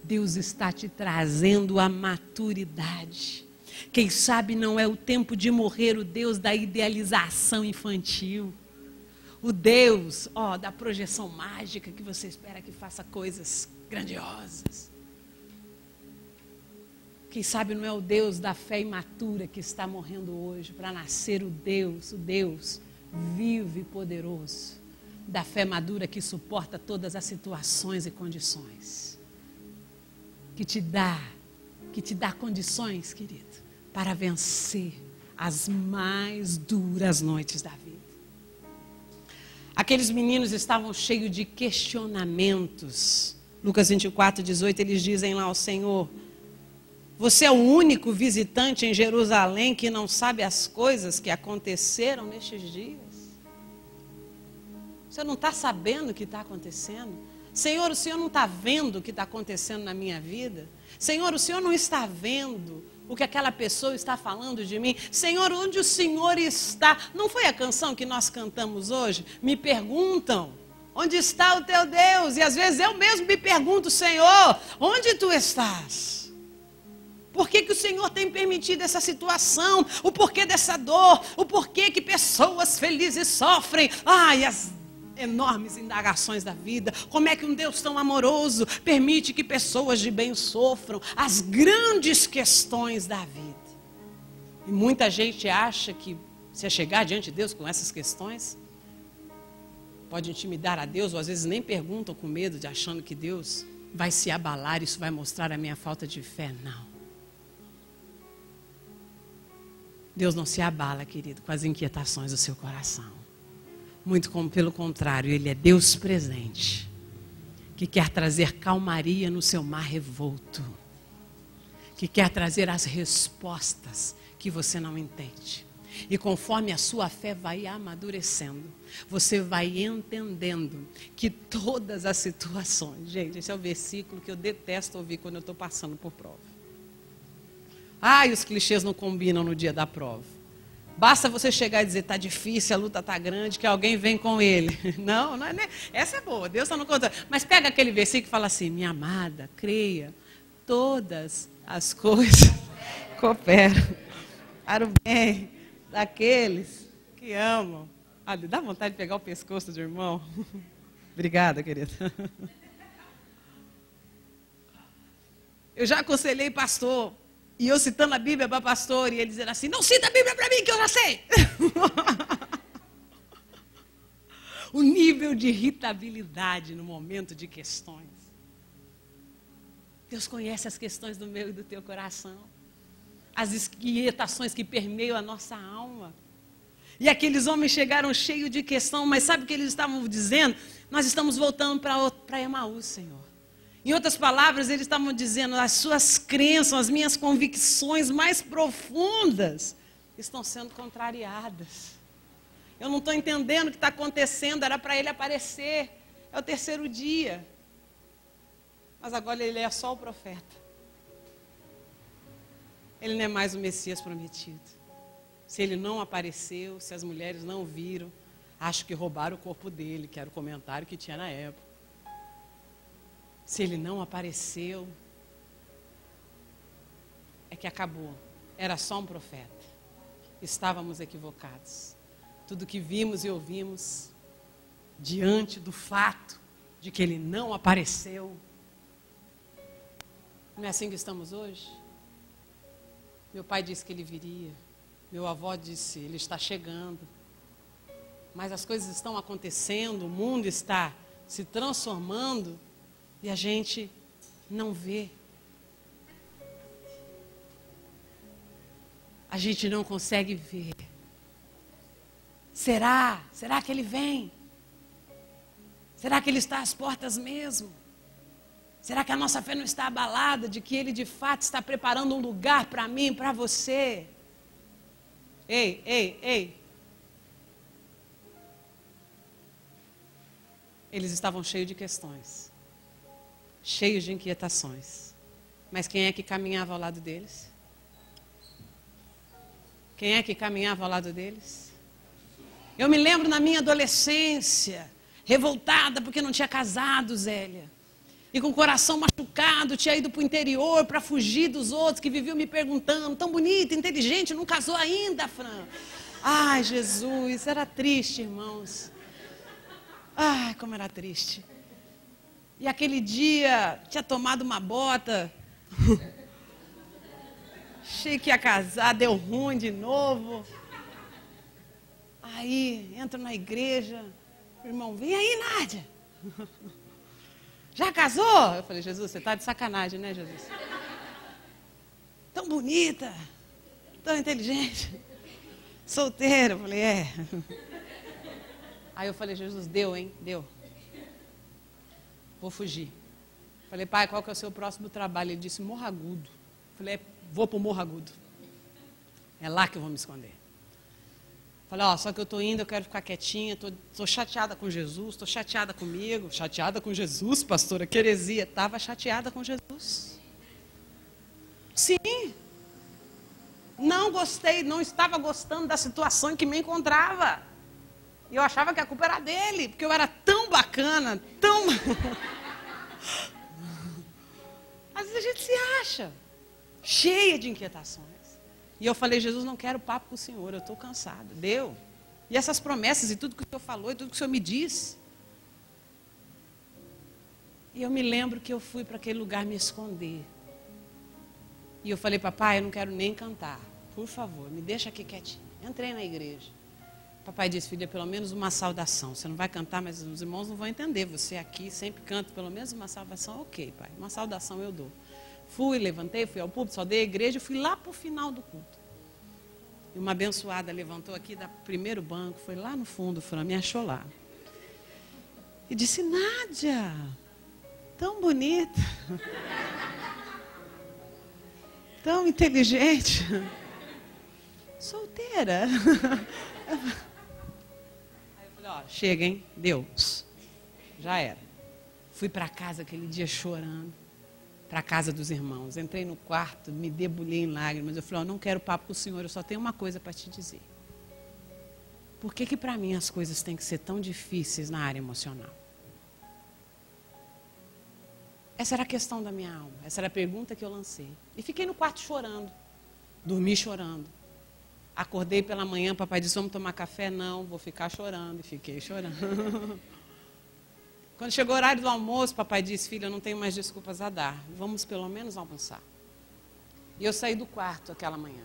Deus está te trazendo a maturidade. Quem sabe não é o tempo de morrer o Deus da idealização infantil. O Deus, da projeção mágica que você espera que faça coisas grandiosas. Quem sabe não é o Deus da fé imatura que está morrendo hoje para nascer o Deus vivo e poderoso, da fé madura que suporta todas as situações e condições, que te dá condições, querido, para vencer as mais duras noites da vida. Aqueles meninos estavam cheios de questionamentos. Lucas 24, 18, eles dizem lá ao Senhor, você é o único visitante em Jerusalém que não sabe as coisas que aconteceram nestes dias? Você não está sabendo o que está acontecendo? Senhor, o Senhor não está vendo o que está acontecendo na minha vida? Senhor, o Senhor não está vendo o que aquela pessoa está falando de mim? Senhor, onde o Senhor está? Não foi a canção que nós cantamos hoje? Me perguntam, onde está o teu Deus? E às vezes eu mesmo me pergunto, Senhor, onde tu estás? Por que o Senhor tem permitido essa situação? O porquê dessa dor? O porquê que pessoas felizes sofrem? Ai, as enormes indagações da vida. Como é que um Deus tão amoroso permite que pessoas de bem sofram? As grandes questões da vida. E muita gente acha que se chegar diante de Deus com essas questões, pode intimidar a Deus, ou às vezes nem perguntam com medo, de achando que Deus vai se abalar, isso vai mostrar a minha falta de fé. Não. Deus não se abala, querido, com as inquietações do seu coração. Muito como pelo contrário, Ele é Deus presente, que quer trazer calmaria no seu mar revolto, que quer trazer as respostas que você não entende. E conforme a sua fé vai amadurecendo, você vai entendendo que todas as situações... Gente, esse é o versículo que eu detesto ouvir quando eu estou passando por prova. Ai, os clichês não combinam no dia da prova. Basta você chegar e dizer, está difícil, a luta está grande, que alguém vem com ele. Não é, né? Essa é boa, Deus está no controle. Mas pega aquele versículo e fala assim, minha amada, creia, todas as coisas cooperam para o bem daqueles que amam Dá vontade de pegar o pescoço do irmão? Obrigada, querida. Eu já aconselhei pastor, e eu citando a Bíblia para pastor, e ele dizendo assim, não cita a Bíblia para mim que eu já sei. O nível de irritabilidade no momento de questões. Deus conhece as questões do meu e do teu coração. As inquietações que permeiam a nossa alma. E aqueles homens chegaram cheios de questão, mas sabe o que eles estavam dizendo? Nós estamos voltando para Emaús, Senhor. Em outras palavras, eles estavam dizendo, as suas crenças, as minhas convicções mais profundas estão sendo contrariadas. Eu não estou entendendo o que está acontecendo, era para ele aparecer. É o terceiro dia. Mas agora ele é só o profeta. Ele não é mais o Messias prometido. Se ele não apareceu, se as mulheres não viram, acho que roubaram o corpo dele, que era o comentário que tinha na época. Se ele não apareceu, é que acabou. Era só um profeta. Estávamos equivocados. Tudo que vimos e ouvimos, diante do fato de que ele não apareceu, não é assim que estamos hoje? Meu pai disse que ele viria. Meu avô disse, ele está chegando. Mas as coisas estão acontecendo, o mundo está se transformando e a gente não vê. A gente não consegue ver. Será? Será que ele vem? Será que ele está às portas mesmo? Será que a nossa fé não está abalada de que ele de fato está preparando um lugar para mim, para você? Ei, ei, ei. Eles estavam cheios de questões, cheios de inquietações. Mas quem é que caminhava ao lado deles? Quem é que caminhava ao lado deles? Eu me lembro na minha adolescência, revoltada porque não tinha casado, Zélia. E com o coração machucado, tinha ido para o interior para fugir dos outros que viviam me perguntando, tão bonita, inteligente, não casou ainda, Fran. Ai, Jesus, era triste, irmãos. Ai, como era triste. E aquele dia, tinha tomado uma bota, achei que ia casar, deu ruim de novo. Aí, entro na igreja, o irmão, vem aí, Nádia. Já casou? Eu falei, Jesus, você está de sacanagem, né, Jesus? Tão bonita, tão inteligente, solteira. Eu falei, é. Aí eu falei, Jesus, deu, hein? Deu. Vou fugir. Falei, pai, qual que é o seu próximo trabalho? Ele disse, Morro Agudo. Falei, vou para o Morro Agudo. É lá que eu vou me esconder. Falei, ó, só que eu estou indo, eu quero ficar quietinha, estou chateada com Jesus, estou chateada comigo. Chateada com Jesus, pastora, que heresia. Estava chateada com Jesus. Sim. Não gostei, não estava gostando da situação em que me encontrava. E eu achava que a culpa era dele, porque eu era tão bacana, tão... Às vezes a gente se acha cheia de inquietações. E eu falei, Jesus, não quero papo com o Senhor, eu estou cansada. Deu. E essas promessas e tudo que o Senhor falou e tudo que o Senhor me disse. E eu me lembro que eu fui para aquele lugar me esconder. E eu falei, papai, eu não quero nem cantar. Por favor, me deixa aqui quietinho. Entrei na igreja. Papai disse, filha, pelo menos uma saudação. Você não vai cantar, mas os irmãos não vão entender. Você aqui sempre canta pelo menos uma saudação. Ok, pai, uma saudação eu dou. Fui, levantei, fui ao púlpito, saudei a igreja, fui lá para o final do culto. E uma abençoada levantou aqui do primeiro banco, foi lá no fundo, me achou lá. E disse, Nádia, tão bonita, tão inteligente, solteira. Aí eu falei, ó, chega, hein? Deus. Já era. Fui para casa aquele dia chorando. Para a casa dos irmãos. Entrei no quarto, me debulhei em lágrimas. Eu falei, não quero papo com o Senhor, eu só tenho uma coisa para te dizer. Por que para mim as coisas têm que ser tão difíceis na área emocional? Essa era a questão da minha alma. Essa era a pergunta que eu lancei. E fiquei no quarto chorando. Dormi chorando. Acordei pela manhã, papai disse, vamos tomar café? Não, vou ficar chorando. E fiquei chorando. Quando chegou o horário do almoço, papai disse, filha, eu não tenho mais desculpas a dar. Vamos pelo menos almoçar. E eu saí do quarto aquela manhã.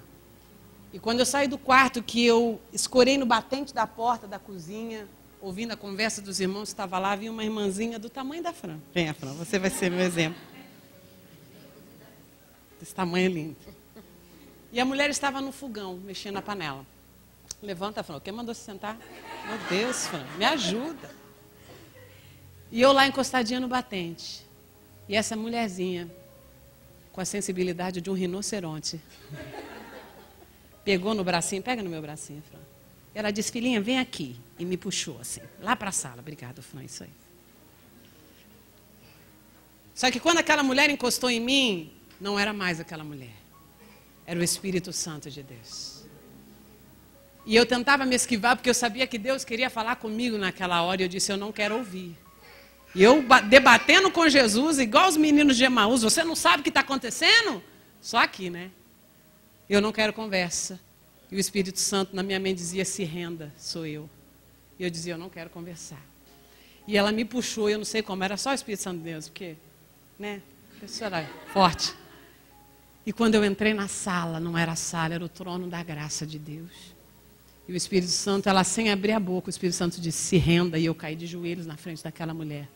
E quando eu saí do quarto, que eu escorei no batente da porta da cozinha, ouvindo a conversa dos irmãos, estava lá, vi uma irmãzinha do tamanho da Fran. Venha, Fran, você vai ser meu exemplo. Esse tamanho lindo. E a mulher estava no fogão, mexendo na panela. Levanta, Fran. Quem mandou se sentar? Meu Deus, Fran, me ajuda. E eu lá encostadinha no batente. E essa mulherzinha, com a sensibilidade de um rinoceronte, pegou no bracinho, pega no meu bracinho, Fran. Ela disse, filhinha, vem aqui. E me puxou assim, lá para a sala. Obrigada, Fran, isso aí. Só que quando aquela mulher encostou em mim, não era mais aquela mulher. Era o Espírito Santo de Deus. E eu tentava me esquivar, porque eu sabia que Deus queria falar comigo naquela hora. E eu disse, eu não quero ouvir. E eu debatendo com Jesus, igual os meninos de Emaús, você não sabe o que está acontecendo? Só aqui, né? Eu não quero conversa. E o Espírito Santo na minha mente dizia, se renda, sou eu. E eu dizia, eu não quero conversar. E ela me puxou, eu não sei como, era só o Espírito Santo de Deus, porque, né? Pessoa forte. E quando eu entrei na sala, não era a sala, era o trono da graça de Deus. E o Espírito Santo, ela sem abrir a boca, o Espírito Santo disse, se renda, e eu caí de joelhos na frente daquela mulher.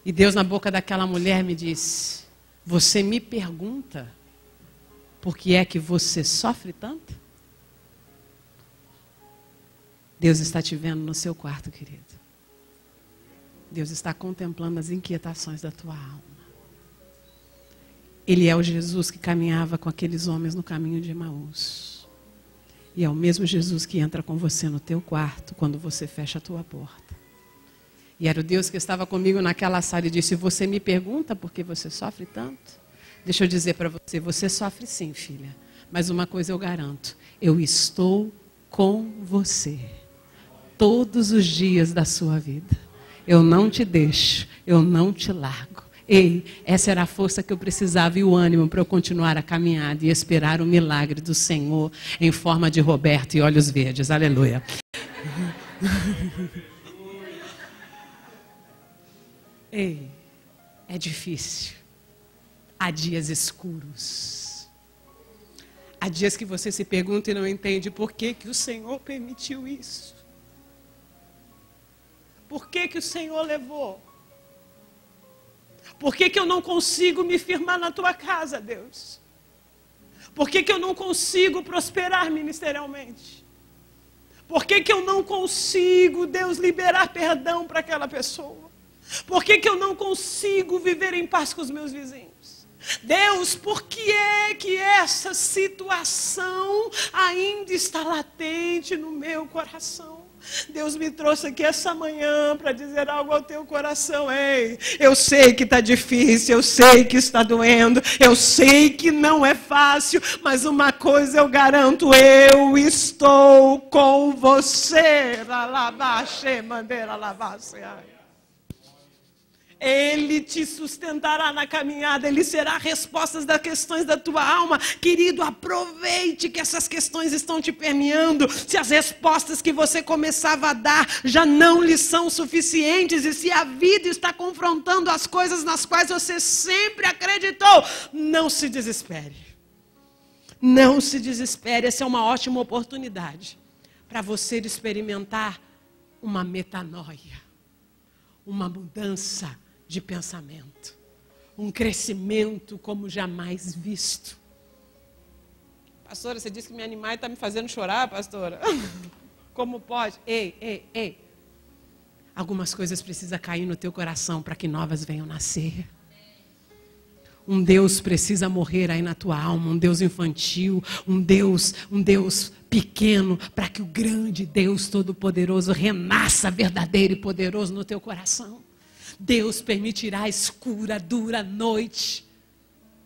E Deus na boca daquela mulher me disse, você me pergunta por que é que você sofre tanto? Deus está te vendo no seu quarto, querido. Deus está contemplando as inquietações da tua alma. Ele é o Jesus que caminhava com aqueles homens no caminho de Emaús. E é o mesmo Jesus que entra com você no teu quarto quando você fecha a tua porta. E era o Deus que estava comigo naquela sala e disse, você me pergunta por que você sofre tanto? Deixa eu dizer para você, você sofre sim, filha. Mas uma coisa eu garanto, eu estou com você todos os dias da sua vida. Eu não te deixo, eu não te largo. Ei, essa era a força que eu precisava e o ânimo para eu continuar a caminhada e esperar o milagre do Senhor em forma de Roberto e olhos verdes. Aleluia. Ei, é difícil. Há dias escuros. Há dias que você se pergunta e não entende por que o Senhor permitiu isso. Por que o Senhor levou? Por que eu não consigo me firmar na tua casa, Deus? Por que eu não consigo prosperar ministerialmente? Por que eu não consigo, Deus, liberar perdão para aquela pessoa? Por que eu não consigo viver em paz com os meus vizinhos? Deus, por que é que essa situação ainda está latente no meu coração? Deus me trouxe aqui essa manhã para dizer algo ao teu coração. Ei, eu sei que está difícil, eu sei que está doendo, eu sei que não é fácil, mas uma coisa eu garanto, eu estou com você. Ele te sustentará na caminhada, Ele será respostas das questões da tua alma. Querido, aproveite que essas questões estão te permeando. Se as respostas que você começava a dar já não lhe são suficientes, e se a vida está confrontando as coisas nas quais você sempre acreditou, não se desespere. Não se desespere, essa é uma ótima oportunidade para você experimentar uma metanoia, uma mudança de pensamento, um crescimento como jamais visto. Pastora, você disse que me animar e está me fazendo chorar, pastora? Como pode? Ei. Algumas coisas precisam cair no teu coração para que novas venham nascer. Um Deus precisa morrer aí na tua alma, um Deus infantil, um Deus pequeno, para que o grande Deus Todo-Poderoso renasça verdadeiro e poderoso no teu coração. Deus permitirá a escura, dura noite,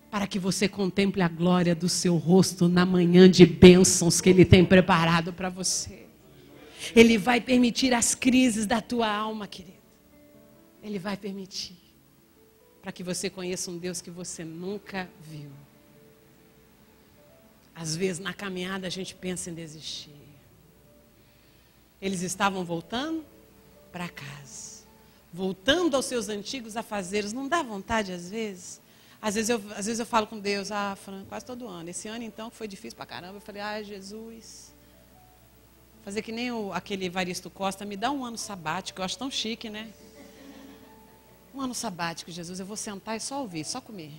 para que você contemple a glória do seu rosto na manhã de bênçãos que Ele tem preparado para você. Ele vai permitir as crises da tua alma, querido. Ele vai permitir, para que você conheça um Deus que você nunca viu. Às vezes, na caminhada, a gente pensa em desistir. Eles estavam voltando para casa, voltando aos seus antigos afazeres. Não dá vontade, às vezes? Às vezes eu falo com Deus, Fran, quase todo ano. Esse ano, então, que foi difícil pra caramba. Eu falei, Jesus, fazer que nem aquele Evaristo Costa, me dá um ano sabático. Eu acho tão chique, né? Um ano sabático, Jesus, eu vou sentar e só ouvir, só comer.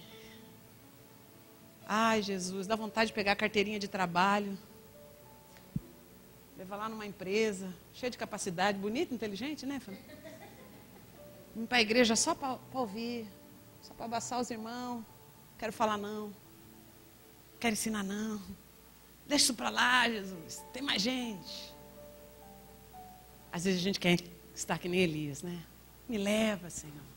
Jesus, dá vontade de pegar a carteirinha de trabalho, levar lá numa empresa, cheia de capacidade, bonita, inteligente, né? Vim para a igreja só para ouvir, só para abraçar os irmãos. Quero falar não, quero ensinar não. Deixa isso para lá, Jesus, tem mais gente. Às vezes a gente quer estar que nem Elias, né? Me leva, Senhor.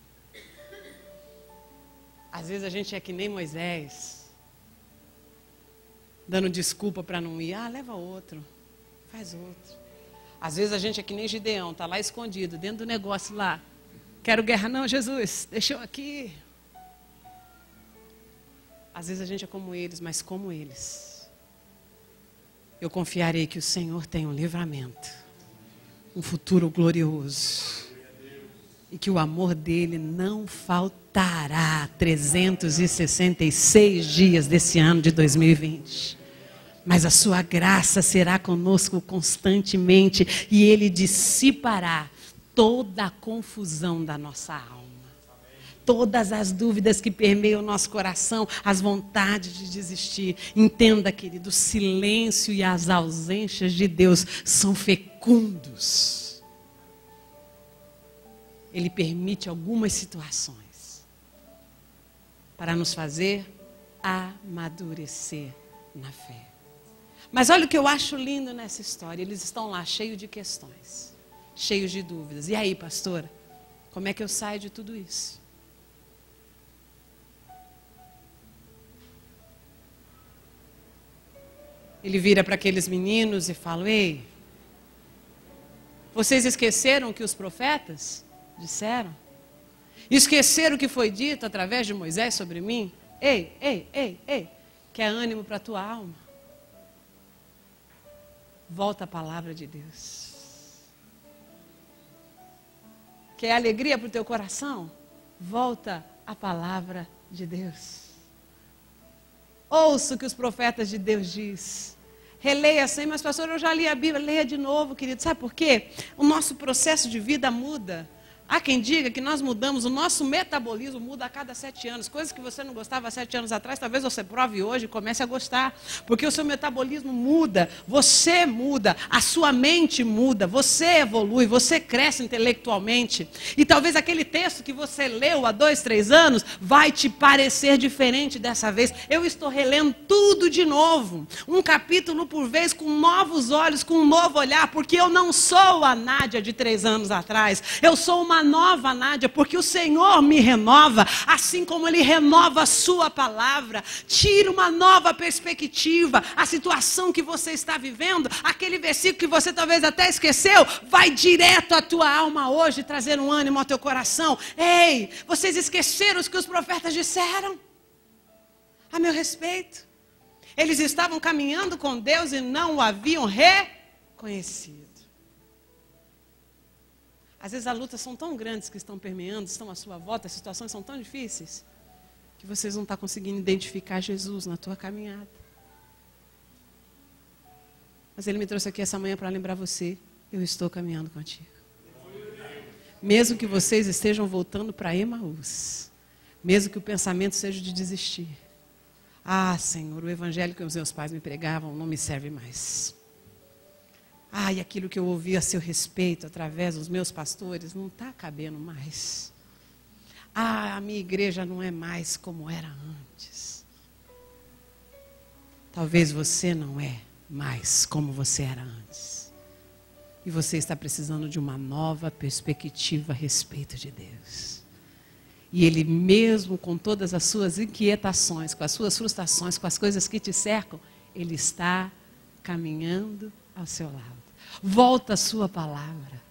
Às vezes a gente é que nem Moisés, dando desculpa para não ir. Leva outro, faz outro. Às vezes a gente é que nem Gideão, está lá escondido, dentro do negócio lá. Quero guerra não, Jesus, deixa eu aqui. Às vezes a gente é como eles, mas como eles, eu confiarei que o Senhor tem um livramento, um futuro glorioso. E que o amor dele não faltará 366 dias desse ano de 2020. Mas a sua graça será conosco constantemente e ele dissipará toda a confusão da nossa alma. Todas as dúvidas que permeiam o nosso coração, as vontades de desistir. Entenda, querido, o silêncio e as ausências de Deus são fecundos. Ele permite algumas situações para nos fazer amadurecer na fé. Mas olha o que eu acho lindo nessa história. Eles estão lá cheios de questões, cheios de dúvidas. E aí, pastora, como é que eu saio de tudo isso? Ele vira para aqueles meninos e fala: ei, vocês esqueceram o que os profetas disseram? Esqueceram o que foi dito através de Moisés sobre mim? Ei, quer ânimo para a tua alma? Volta à palavra de Deus. Quer alegria para o teu coração? Volta à palavra de Deus. Ouça o que os profetas de Deus dizem. Releia assim, mas pastor, eu já li a Bíblia. Leia de novo, querido. Sabe por quê? O nosso processo de vida muda. Há quem diga que nós mudamos, o nosso metabolismo muda a cada 7 anos. Coisas que você não gostava há 7 anos atrás, talvez você prove hoje e comece a gostar. Porque o seu metabolismo muda, você muda, a sua mente muda, você evolui, você cresce intelectualmente. E talvez aquele texto que você leu há 2, 3 anos vai te parecer diferente dessa vez. Eu estou relendo tudo de novo, um capítulo por vez, com novos olhos, com um novo olhar, porque eu não sou a Nádia de 3 anos atrás. Eu sou uma nova Nádia, porque o Senhor me renova, assim como Ele renova a sua palavra. Tira uma nova perspectiva. A situação que você está vivendo, aquele versículo que você talvez até esqueceu, vai direto à tua alma hoje, trazer um ânimo ao teu coração. Ei, vocês esqueceram o que os profetas disseram a meu respeito? Eles estavam caminhando com Deus e não o haviam reconhecido. Às vezes as lutas são tão grandes que estão permeando, estão à sua volta, as situações são tão difíceis, que vocês não estão conseguindo identificar Jesus na tua caminhada. Mas Ele me trouxe aqui essa manhã para lembrar você, eu estou caminhando contigo. Mesmo que vocês estejam voltando para Emaús, mesmo que o pensamento seja de desistir. Senhor, o evangelho que os meus pais me pregavam não me serve mais. E aquilo que eu ouvi a seu respeito através dos meus pastores não está cabendo mais. A minha igreja não é mais como era antes. Talvez você não é mais como você era antes. E você está precisando de uma nova perspectiva a respeito de Deus. E Ele mesmo com todas as suas inquietações, com as suas frustrações, com as coisas que te cercam, Ele está caminhando ao seu lado. Volta a sua palavra.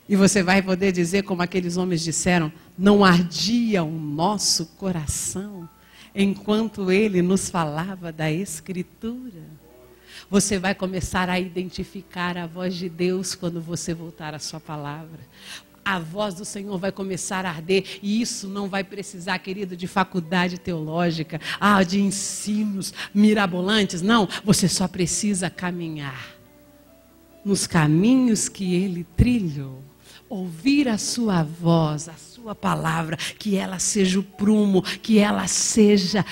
E você vai poder dizer como aqueles homens disseram: não ardia o nosso coração. enquanto ele nos falava da Escritura. Você vai começar a identificar a voz de Deus quando você voltar à sua palavra. A voz do Senhor vai começar a arder, e isso não vai precisar, querido, de faculdade teológica, de ensinos mirabolantes. Não, você só precisa caminhar nos caminhos que Ele trilhou. Ouvir a sua voz, a sua palavra, que ela seja o prumo, que ela seja,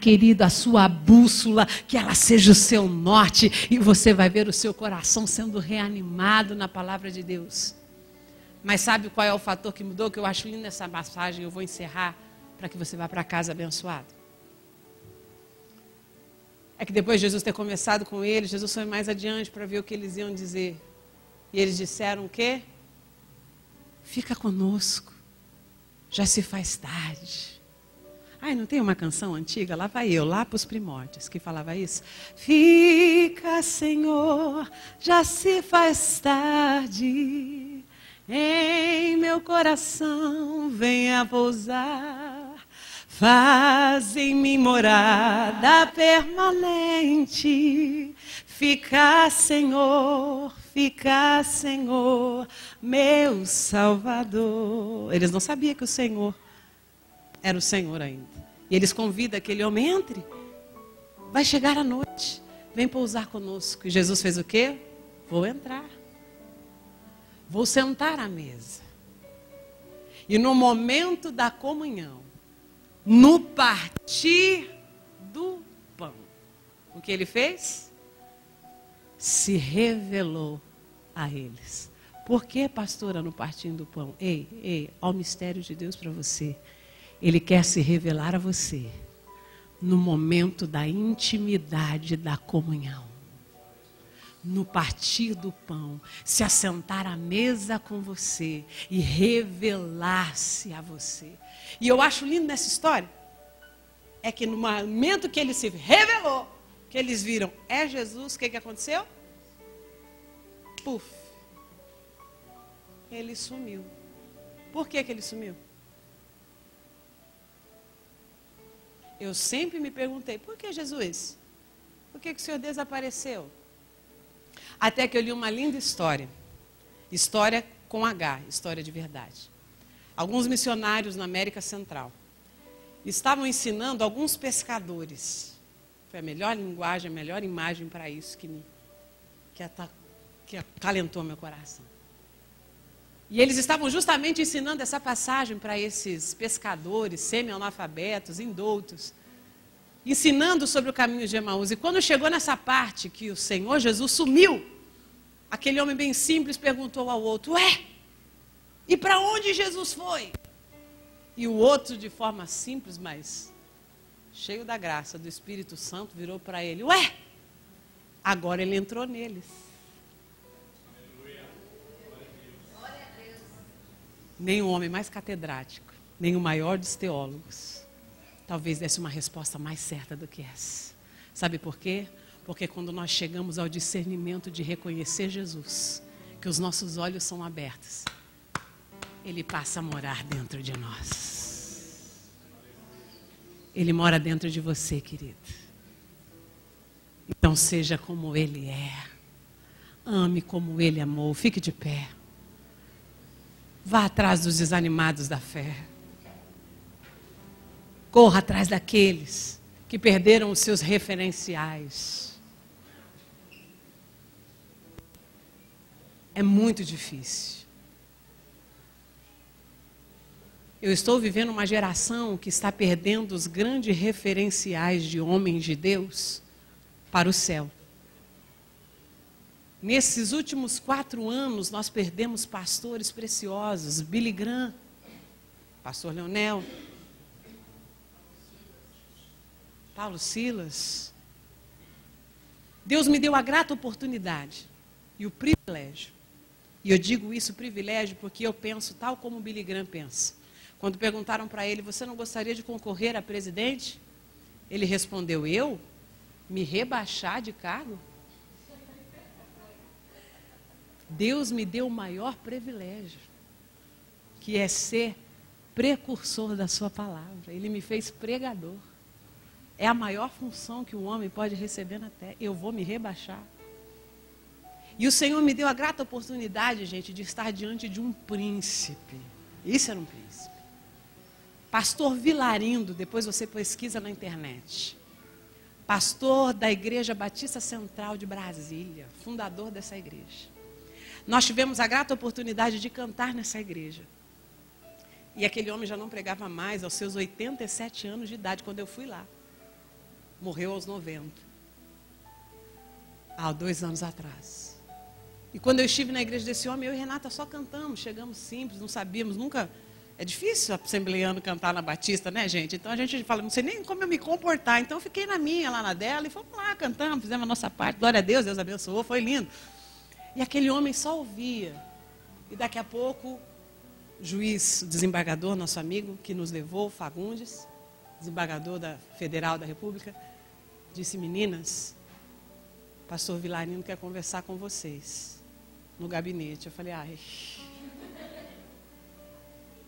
querido, a sua bússola, que ela seja o seu norte, e você vai ver o seu coração sendo reanimado na palavra de Deus. Mas sabe qual é o fator que mudou, que eu acho lindo nessa passagem? Eu vou encerrar para que você vá para casa abençoado. É que depois de Jesus ter começado com eles, Jesus foi mais adiante para ver o que eles iam dizer. E eles disseram o quê? Fica conosco, já se faz tarde. Não tem uma canção antiga? Lá vai eu, lá para os primórdios, que falava isso. Fica, Senhor, já se faz tarde, em meu coração venha pousar. Faz em mim morada permanente. Fica, Senhor, meu Salvador. Eles não sabiam que o Senhor era o Senhor ainda. E eles convidam aquele homem, entre. Vai chegar a noite, vem pousar conosco. E Jesus fez o quê? Vou entrar. Vou sentar à mesa. E no momento da comunhão, no partir do pão, o que ele fez? Se revelou a eles. Por que, pastora, no partindo do pão? Ei, ó o mistério de Deus para você. Ele quer se revelar a você no momento da intimidade da comunhão. No partir do pão, se assentar à mesa com você e revelar-se a você. E eu acho lindo nessa história, é que no momento que ele se revelou, que eles viram, é Jesus, o que aconteceu? Puf, ele sumiu. Por que ele sumiu? Eu sempre me perguntei, por que Jesus? Por que o Senhor desapareceu? Até que eu li uma linda história. História com H, história de verdade. Alguns missionários na América Central estavam ensinando alguns pescadores. Foi a melhor linguagem, a melhor imagem para isso que acalentou meu coração. E eles estavam justamente ensinando essa passagem para esses pescadores semi-analfabetos, indoutos, ensinando sobre o caminho de Emaús. E quando chegou nessa parte que o Senhor Jesus sumiu, aquele homem bem simples perguntou ao outro, e para onde Jesus foi? E o outro, de forma simples, mas cheio da graça do Espírito Santo, virou para ele, agora ele entrou neles. Nem o homem mais catedrático, nem o maior dos teólogos, talvez desse uma resposta mais certa do que essa. Sabe por quê? Porque quando nós chegamos ao discernimento de reconhecer Jesus, que os nossos olhos são abertos, Ele passa a morar dentro de nós. Ele mora dentro de você, querido. Então seja como Ele é. Ame como Ele amou. Fique de pé. Vá atrás dos desanimados da fé. Corra atrás daqueles que perderam os seus referenciais. É muito difícil. Eu estou vivendo uma geração que está perdendo os grandes referenciais de homens de Deus para o céu. Nesses últimos 4 anos, nós perdemos pastores preciosos. Billy Graham, pastor Leonel, Paulo Silas. Deus me deu a grata oportunidade e o privilégio. E eu digo isso, privilégio, porque eu penso tal como o Billy Graham pensa. Quando perguntaram para ele, você não gostaria de concorrer a presidente? Ele respondeu, eu? Me rebaixar de cargo? Deus me deu o maior privilégio, que é ser precursor da sua palavra. Ele me fez pregador. É a maior função que o homem pode receber na terra. Eu vou me rebaixar. E o Senhor me deu a grata oportunidade, gente, de estar diante de um príncipe. Isso era um príncipe. Pastor Vilarindo, depois você pesquisa na internet. Pastor da Igreja Batista Central de Brasília, fundador dessa igreja. Nós tivemos a grata oportunidade de cantar nessa igreja. E aquele homem já não pregava mais aos seus 87 anos de idade, quando eu fui lá. Morreu aos 90. Há 2 anos atrás. E quando eu estive na igreja desse homem, eu e Renata só cantamos, chegamos simples, não sabíamos, nunca... É difícil assembleano cantar na Batista, né, gente? Então a gente fala, não sei nem como eu me comportar. Então eu fiquei na minha, lá na dela, e fomos lá, cantamos, fizemos a nossa parte. Glória a Deus, Deus abençoou, foi lindo. E aquele homem só ouvia. E daqui a pouco, o juiz, o desembargador, nosso amigo, que nos levou, Fagundes, desembargador da Federal da República, disse, meninas, o pastor Vilarino quer conversar com vocês no gabinete. Eu falei, ai...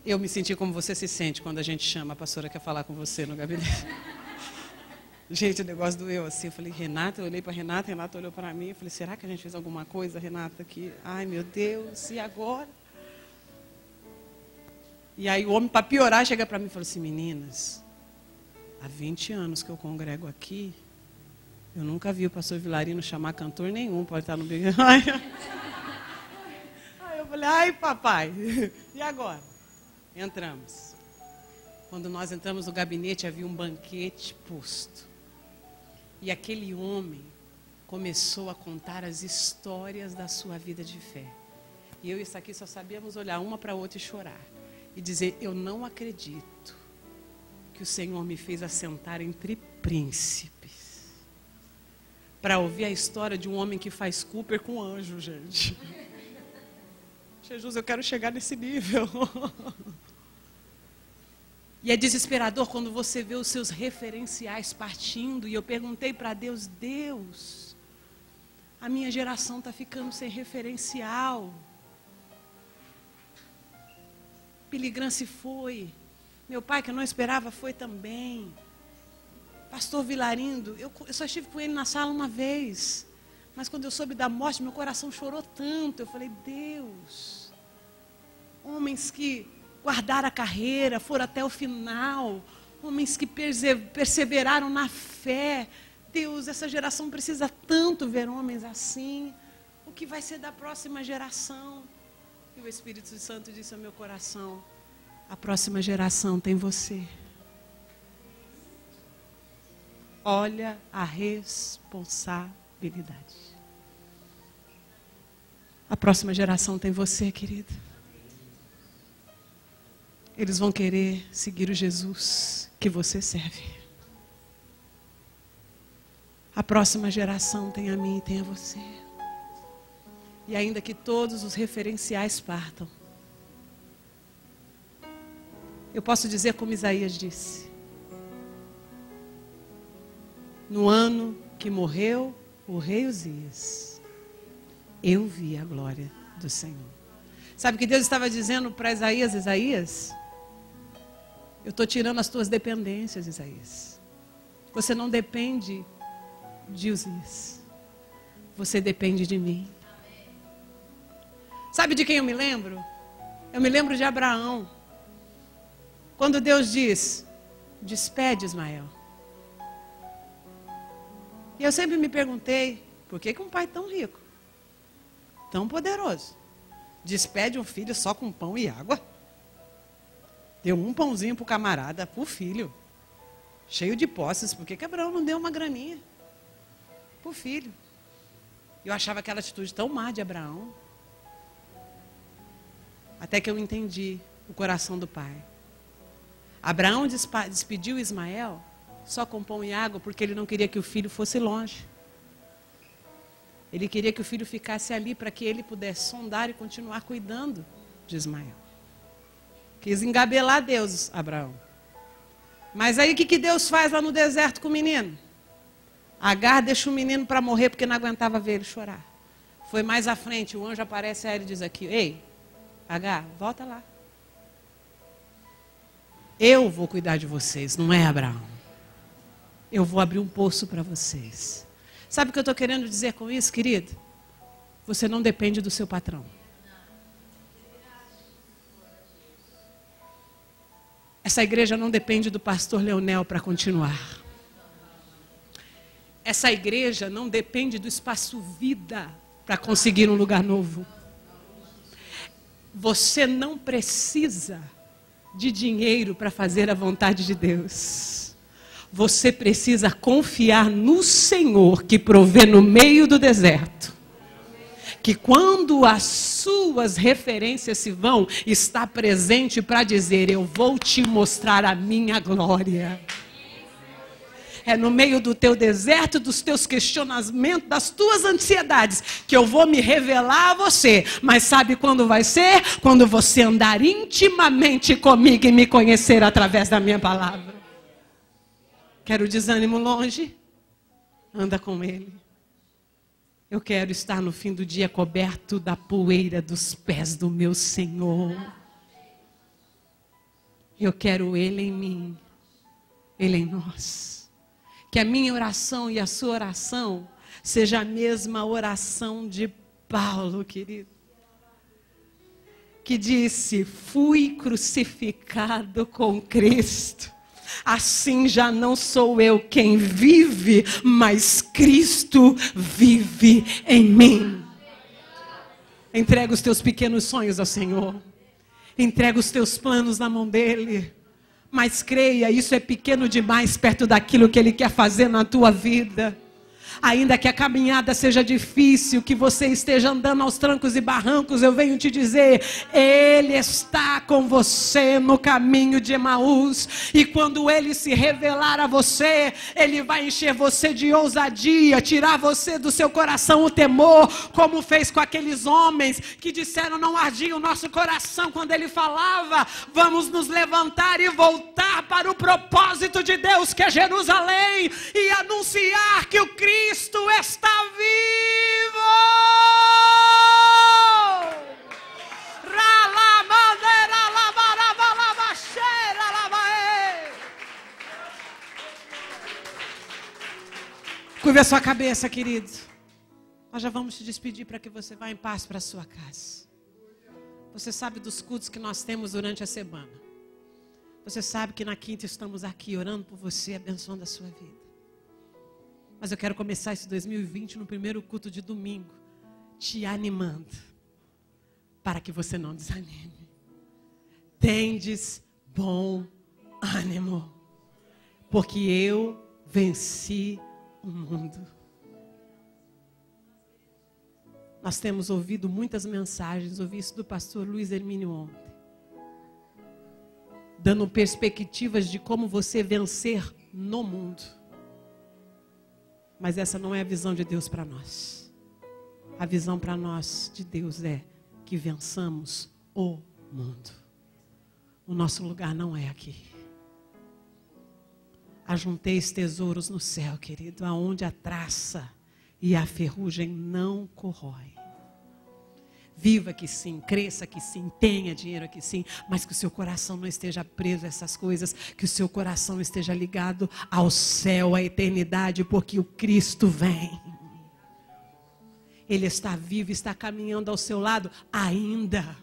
Eu me senti como você se sente quando a gente chama, a pastora quer falar com você no gabinete. Gente, o negócio doeu assim. Eu falei, Renata, eu olhei para Renata, Renata olhou para mim. Eu falei, será que a gente fez alguma coisa, Renata, aqui? Ai, meu Deus, e agora? E aí o homem, para piorar, chega para mim e falou assim, meninas, há 20 anos que eu congrego aqui, eu nunca vi o pastor Vilarino chamar cantor nenhum, pode estar no Big... Aí eu falei, ai, papai, e agora? Entramos. Quando nós entramos no gabinete, havia um banquete posto. E aquele homem começou a contar as histórias da sua vida de fé. E eu e isso aqui só sabíamos olhar uma para a outra e chorar. E dizer, eu não acredito que o Senhor me fez assentar entre príncipes. Para ouvir a história de um homem que faz Cooper com anjo, gente. Jesus, eu quero chegar nesse nível. E é desesperador quando você vê os seus referenciais partindo. E eu perguntei para Deus, Deus, a minha geração está ficando sem referencial. Piligram se foi. Meu pai, que eu não esperava, foi também. Pastor Vilarindo, eu só estive com ele na sala uma vez. Mas quando eu soube da morte, meu coração chorou tanto. Eu falei, Deus, homens que guardaram a carreira, foram até o final, homens que perseveraram na fé. Deus, essa geração precisa tanto ver homens assim. O que vai ser da próxima geração? E o Espírito Santo disse ao meu coração, a próxima geração tem você. Olha a responsabilidade. A próxima geração tem você, querido. Eles vão querer seguir o Jesus que você serve. A próxima geração tem a mim e tem a você. E ainda que todos os referenciais partam, eu posso dizer como Isaías disse. No ano que morreu o rei Uzias, eu vi a glória do Senhor. Sabe o que Deus estava dizendo para Isaías? Isaías, eu estou tirando as tuas dependências, Isaías. Você não depende de Uzias. Você depende de mim. Sabe de quem eu me lembro? Eu me lembro de Abraão. Quando Deus diz, despede Ismael. E eu sempre me perguntei, por que um pai tão rico, tão poderoso, despede um filho só com pão e água? Deu um pãozinho para o camarada, para o filho, cheio de posses. Por que Abraão não deu uma graninha para o filho? Eu achava aquela atitude tão má de Abraão. Até que eu entendi o coração do pai. Abraão despediu Ismael só com pão e água porque ele não queria que o filho fosse longe. Ele queria que o filho ficasse ali para que ele pudesse sondar e continuar cuidando de Ismael. Quis engabelar Deus, Abraão. Mas aí o que Deus faz lá no deserto com o menino? Agar deixa o menino para morrer porque não aguentava ver ele chorar. Foi mais à frente, o anjo aparece a ele e diz aqui, ei, Agar, volta lá. Eu vou cuidar de vocês, não é Abraão. eu vou abrir um poço para vocês. Sabe o que eu estou querendo dizer com isso, querido? Você não depende do seu patrão. Essa igreja não depende do pastor Leonel para continuar. Essa igreja não depende do espaço vida para conseguir um lugar novo. Você não precisa de dinheiro para fazer a vontade de Deus. Você precisa confiar no Senhor que provê no meio do deserto. Que quando as suas referências se vão, está presente para dizer, eu vou te mostrar a minha glória. É no meio do teu deserto, dos teus questionamentos, das tuas ansiedades, que eu vou me revelar a você. Mas sabe quando vai ser? Quando você andar intimamente comigo e me conhecer através da minha palavra. Quer o desânimo longe? Anda com ele. Eu quero estar no fim do dia coberto da poeira dos pés do meu Senhor. Eu quero Ele em mim, Ele em nós. Que a minha oração e a sua oração seja a mesma oração de Paulo, querido. Que disse, fui crucificado com Cristo. Assim já não sou eu quem vive, mas Cristo vive em mim. Entrega os teus pequenos sonhos ao Senhor. Entrega os teus planos na mão dEle. Mas creia, isso é pequeno demais perto daquilo que Ele quer fazer na tua vida. Ainda que a caminhada seja difícil, que você esteja andando aos trancos e barrancos, eu venho te dizer, Ele está com você no caminho de Emaús. E quando Ele se revelar a você, Ele vai encher você de ousadia, tirar você do seu coração o temor, como fez com aqueles homens que disseram, não ardia o nosso coração quando Ele falava, vamos nos levantar e voltar para o propósito de Deus, que é Jerusalém, e anunciar que o Cristo está vivo. Curva a sua cabeça, querido. Nós já vamos te despedir para que você vá em paz para a sua casa. Você sabe dos cultos que nós temos durante a semana. Você sabe que na quinta estamos aqui orando por você, abençoando a sua vida. Mas eu quero começar esse 2020 no primeiro culto de domingo, te animando, para que você não desanime. Tendes bom ânimo, porque eu venci o mundo. Nós temos ouvido muitas mensagens, ouvi isso do pastor Luiz Hermínio ontem, dando perspectivas de como você vencer no mundo. Mas essa não é a visão de Deus para nós. A visão para nós de Deus é que vençamos o mundo. O nosso lugar não é aqui. Ajunteis tesouros no céu, querido, aonde a traça e a ferrugem não corrói. Viva que sim, cresça que sim, tenha dinheiro que sim, mas que o seu coração não esteja preso a essas coisas, que o seu coração esteja ligado ao céu, à eternidade, porque o Cristo vem. Ele está vivo, está caminhando ao seu lado ainda,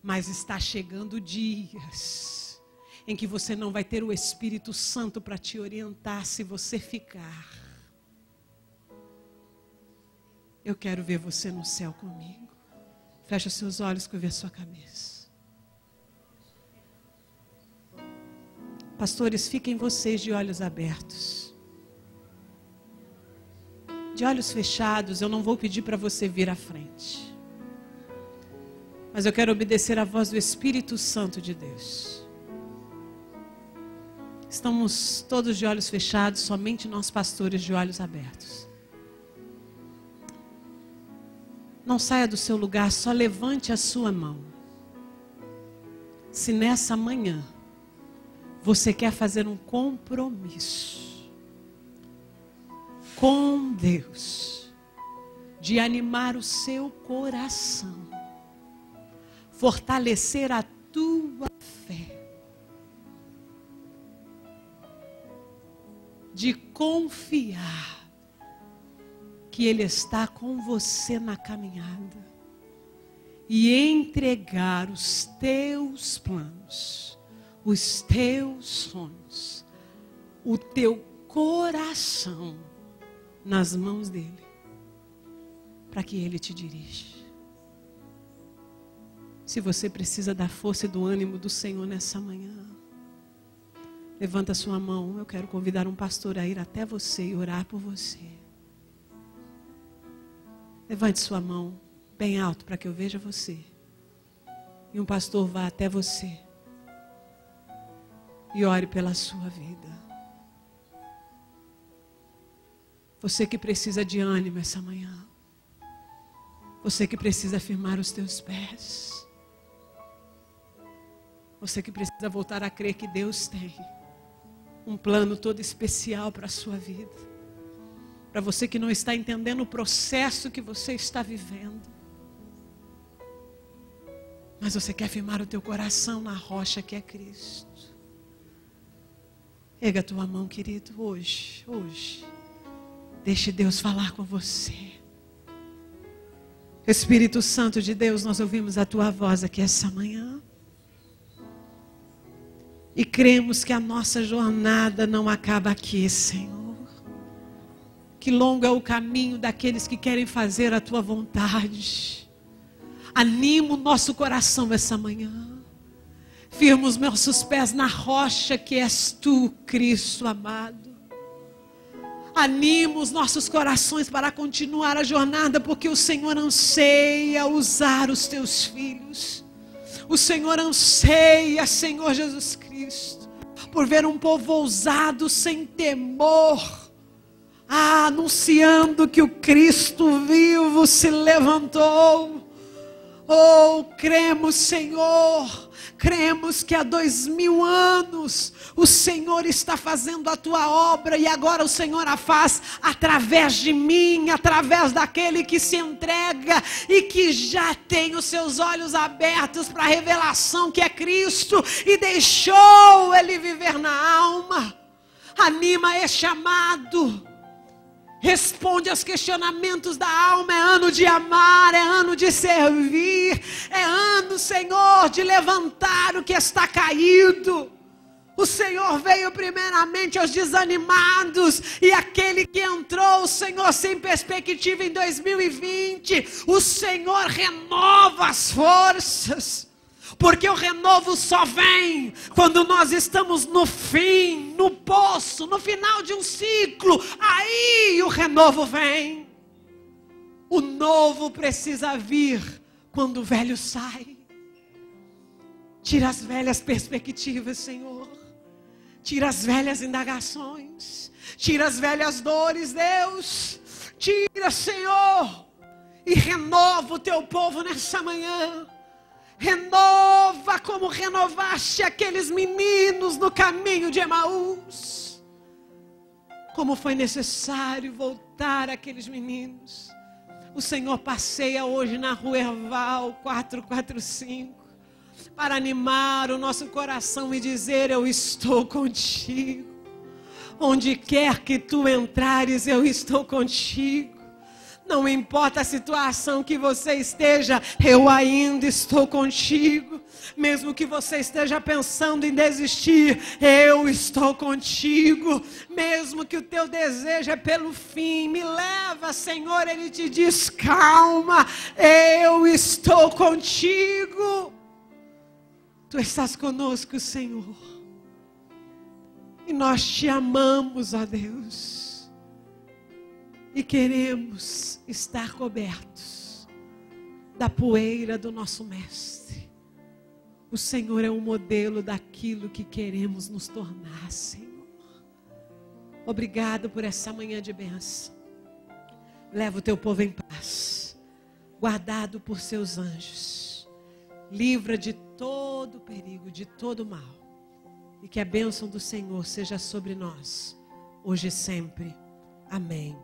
mas está chegando dias em que você não vai ter o Espírito Santo para te orientar se você ficar. Eu quero ver você no céu comigo. Fecha seus olhos, curva a sua cabeça. Pastores, fiquem vocês de olhos abertos. De olhos fechados, eu não vou pedir para você vir à frente. Mas eu quero obedecer à voz do Espírito Santo de Deus. Estamos todos de olhos fechados, somente nós pastores de olhos abertos. Não saia do seu lugar, só levante a sua mão. Se nessa manhã você quer fazer um compromisso com Deus, de animar o seu coração, fortalecer a tua fé, de confiar que Ele está com você na caminhada e entregar os teus planos, os teus sonhos, o teu coração nas mãos dEle, para que Ele te dirija. Se você precisa da força e do ânimo do Senhor nessa manhã, levanta sua mão. Eu quero convidar um pastor a ir até você e orar por você. Levante sua mão bem alto para que eu veja você. E um pastor vá até você e ore pela sua vida. Você que precisa de ânimo essa manhã. Você que precisa firmar os teus pés. Você que precisa voltar a crer que Deus tem um plano todo especial para a sua vida. Para você que não está entendendo o processo que você está vivendo. Mas você quer firmar o teu coração na rocha que é Cristo. Erga a tua mão, querido, hoje. Deixe Deus falar com você. Espírito Santo de Deus, nós ouvimos a tua voz aqui essa manhã. E cremos que a nossa jornada não acaba aqui, Senhor. Que longo é o caminho daqueles que querem fazer a tua vontade. Anima o nosso coração essa manhã. Firma os nossos pés na rocha que és tu, Cristo amado. Anima os nossos corações para continuar a jornada, porque o Senhor anseia usar os teus filhos. O Senhor anseia, Senhor Jesus Cristo, por ver um povo ousado, sem temor, anunciando que o Cristo vivo se levantou. Oh, cremos, Senhor, cremos que há 2000 anos o Senhor está fazendo a tua obra e agora o Senhor a faz através de mim, através daquele que se entrega e que já tem os seus olhos abertos para a revelação que é Cristo e deixou Ele viver na alma. Anima este amado. Responde aos questionamentos da alma. É ano de amar, é ano de servir, é ano, Senhor, de levantar o que está caído. O Senhor veio primeiramente aos desanimados, e aquele que entrou, Senhor, sem perspectiva em 2020, o Senhor renova as forças. Porque o renovo só vem quando nós estamos no fim, no poço, no final de um ciclo. Aí o renovo vem. O novo precisa vir quando o velho sai. Tira as velhas perspectivas, Senhor. Tira as velhas indagações. Tira as velhas dores, Deus. Tira, Senhor. E renova o teu povo nessa manhã. Renova como renovaste aqueles meninos no caminho de Emaús. Como foi necessário voltar aqueles meninos. O Senhor passeia hoje na rua Herval 445 para animar o nosso coração e dizer: eu estou contigo. Onde quer que tu entrares, eu estou contigo. Não importa a situação que você esteja, eu ainda estou contigo. Mesmo que você esteja pensando em desistir, eu estou contigo. Mesmo que o teu desejo é pelo fim, me leva, Senhor. Ele te diz: calma, eu estou contigo. Tu estás conosco, Senhor. E nós te amamos, ó Deus. E queremos estar cobertos da poeira do nosso Mestre. O Senhor é um modelo daquilo que queremos nos tornar, Senhor. Obrigado por essa manhã de bênção. Leva o teu povo em paz, guardado por seus anjos. Livra de todo perigo, de todo mal. E que a bênção do Senhor seja sobre nós, hoje e sempre. Amém.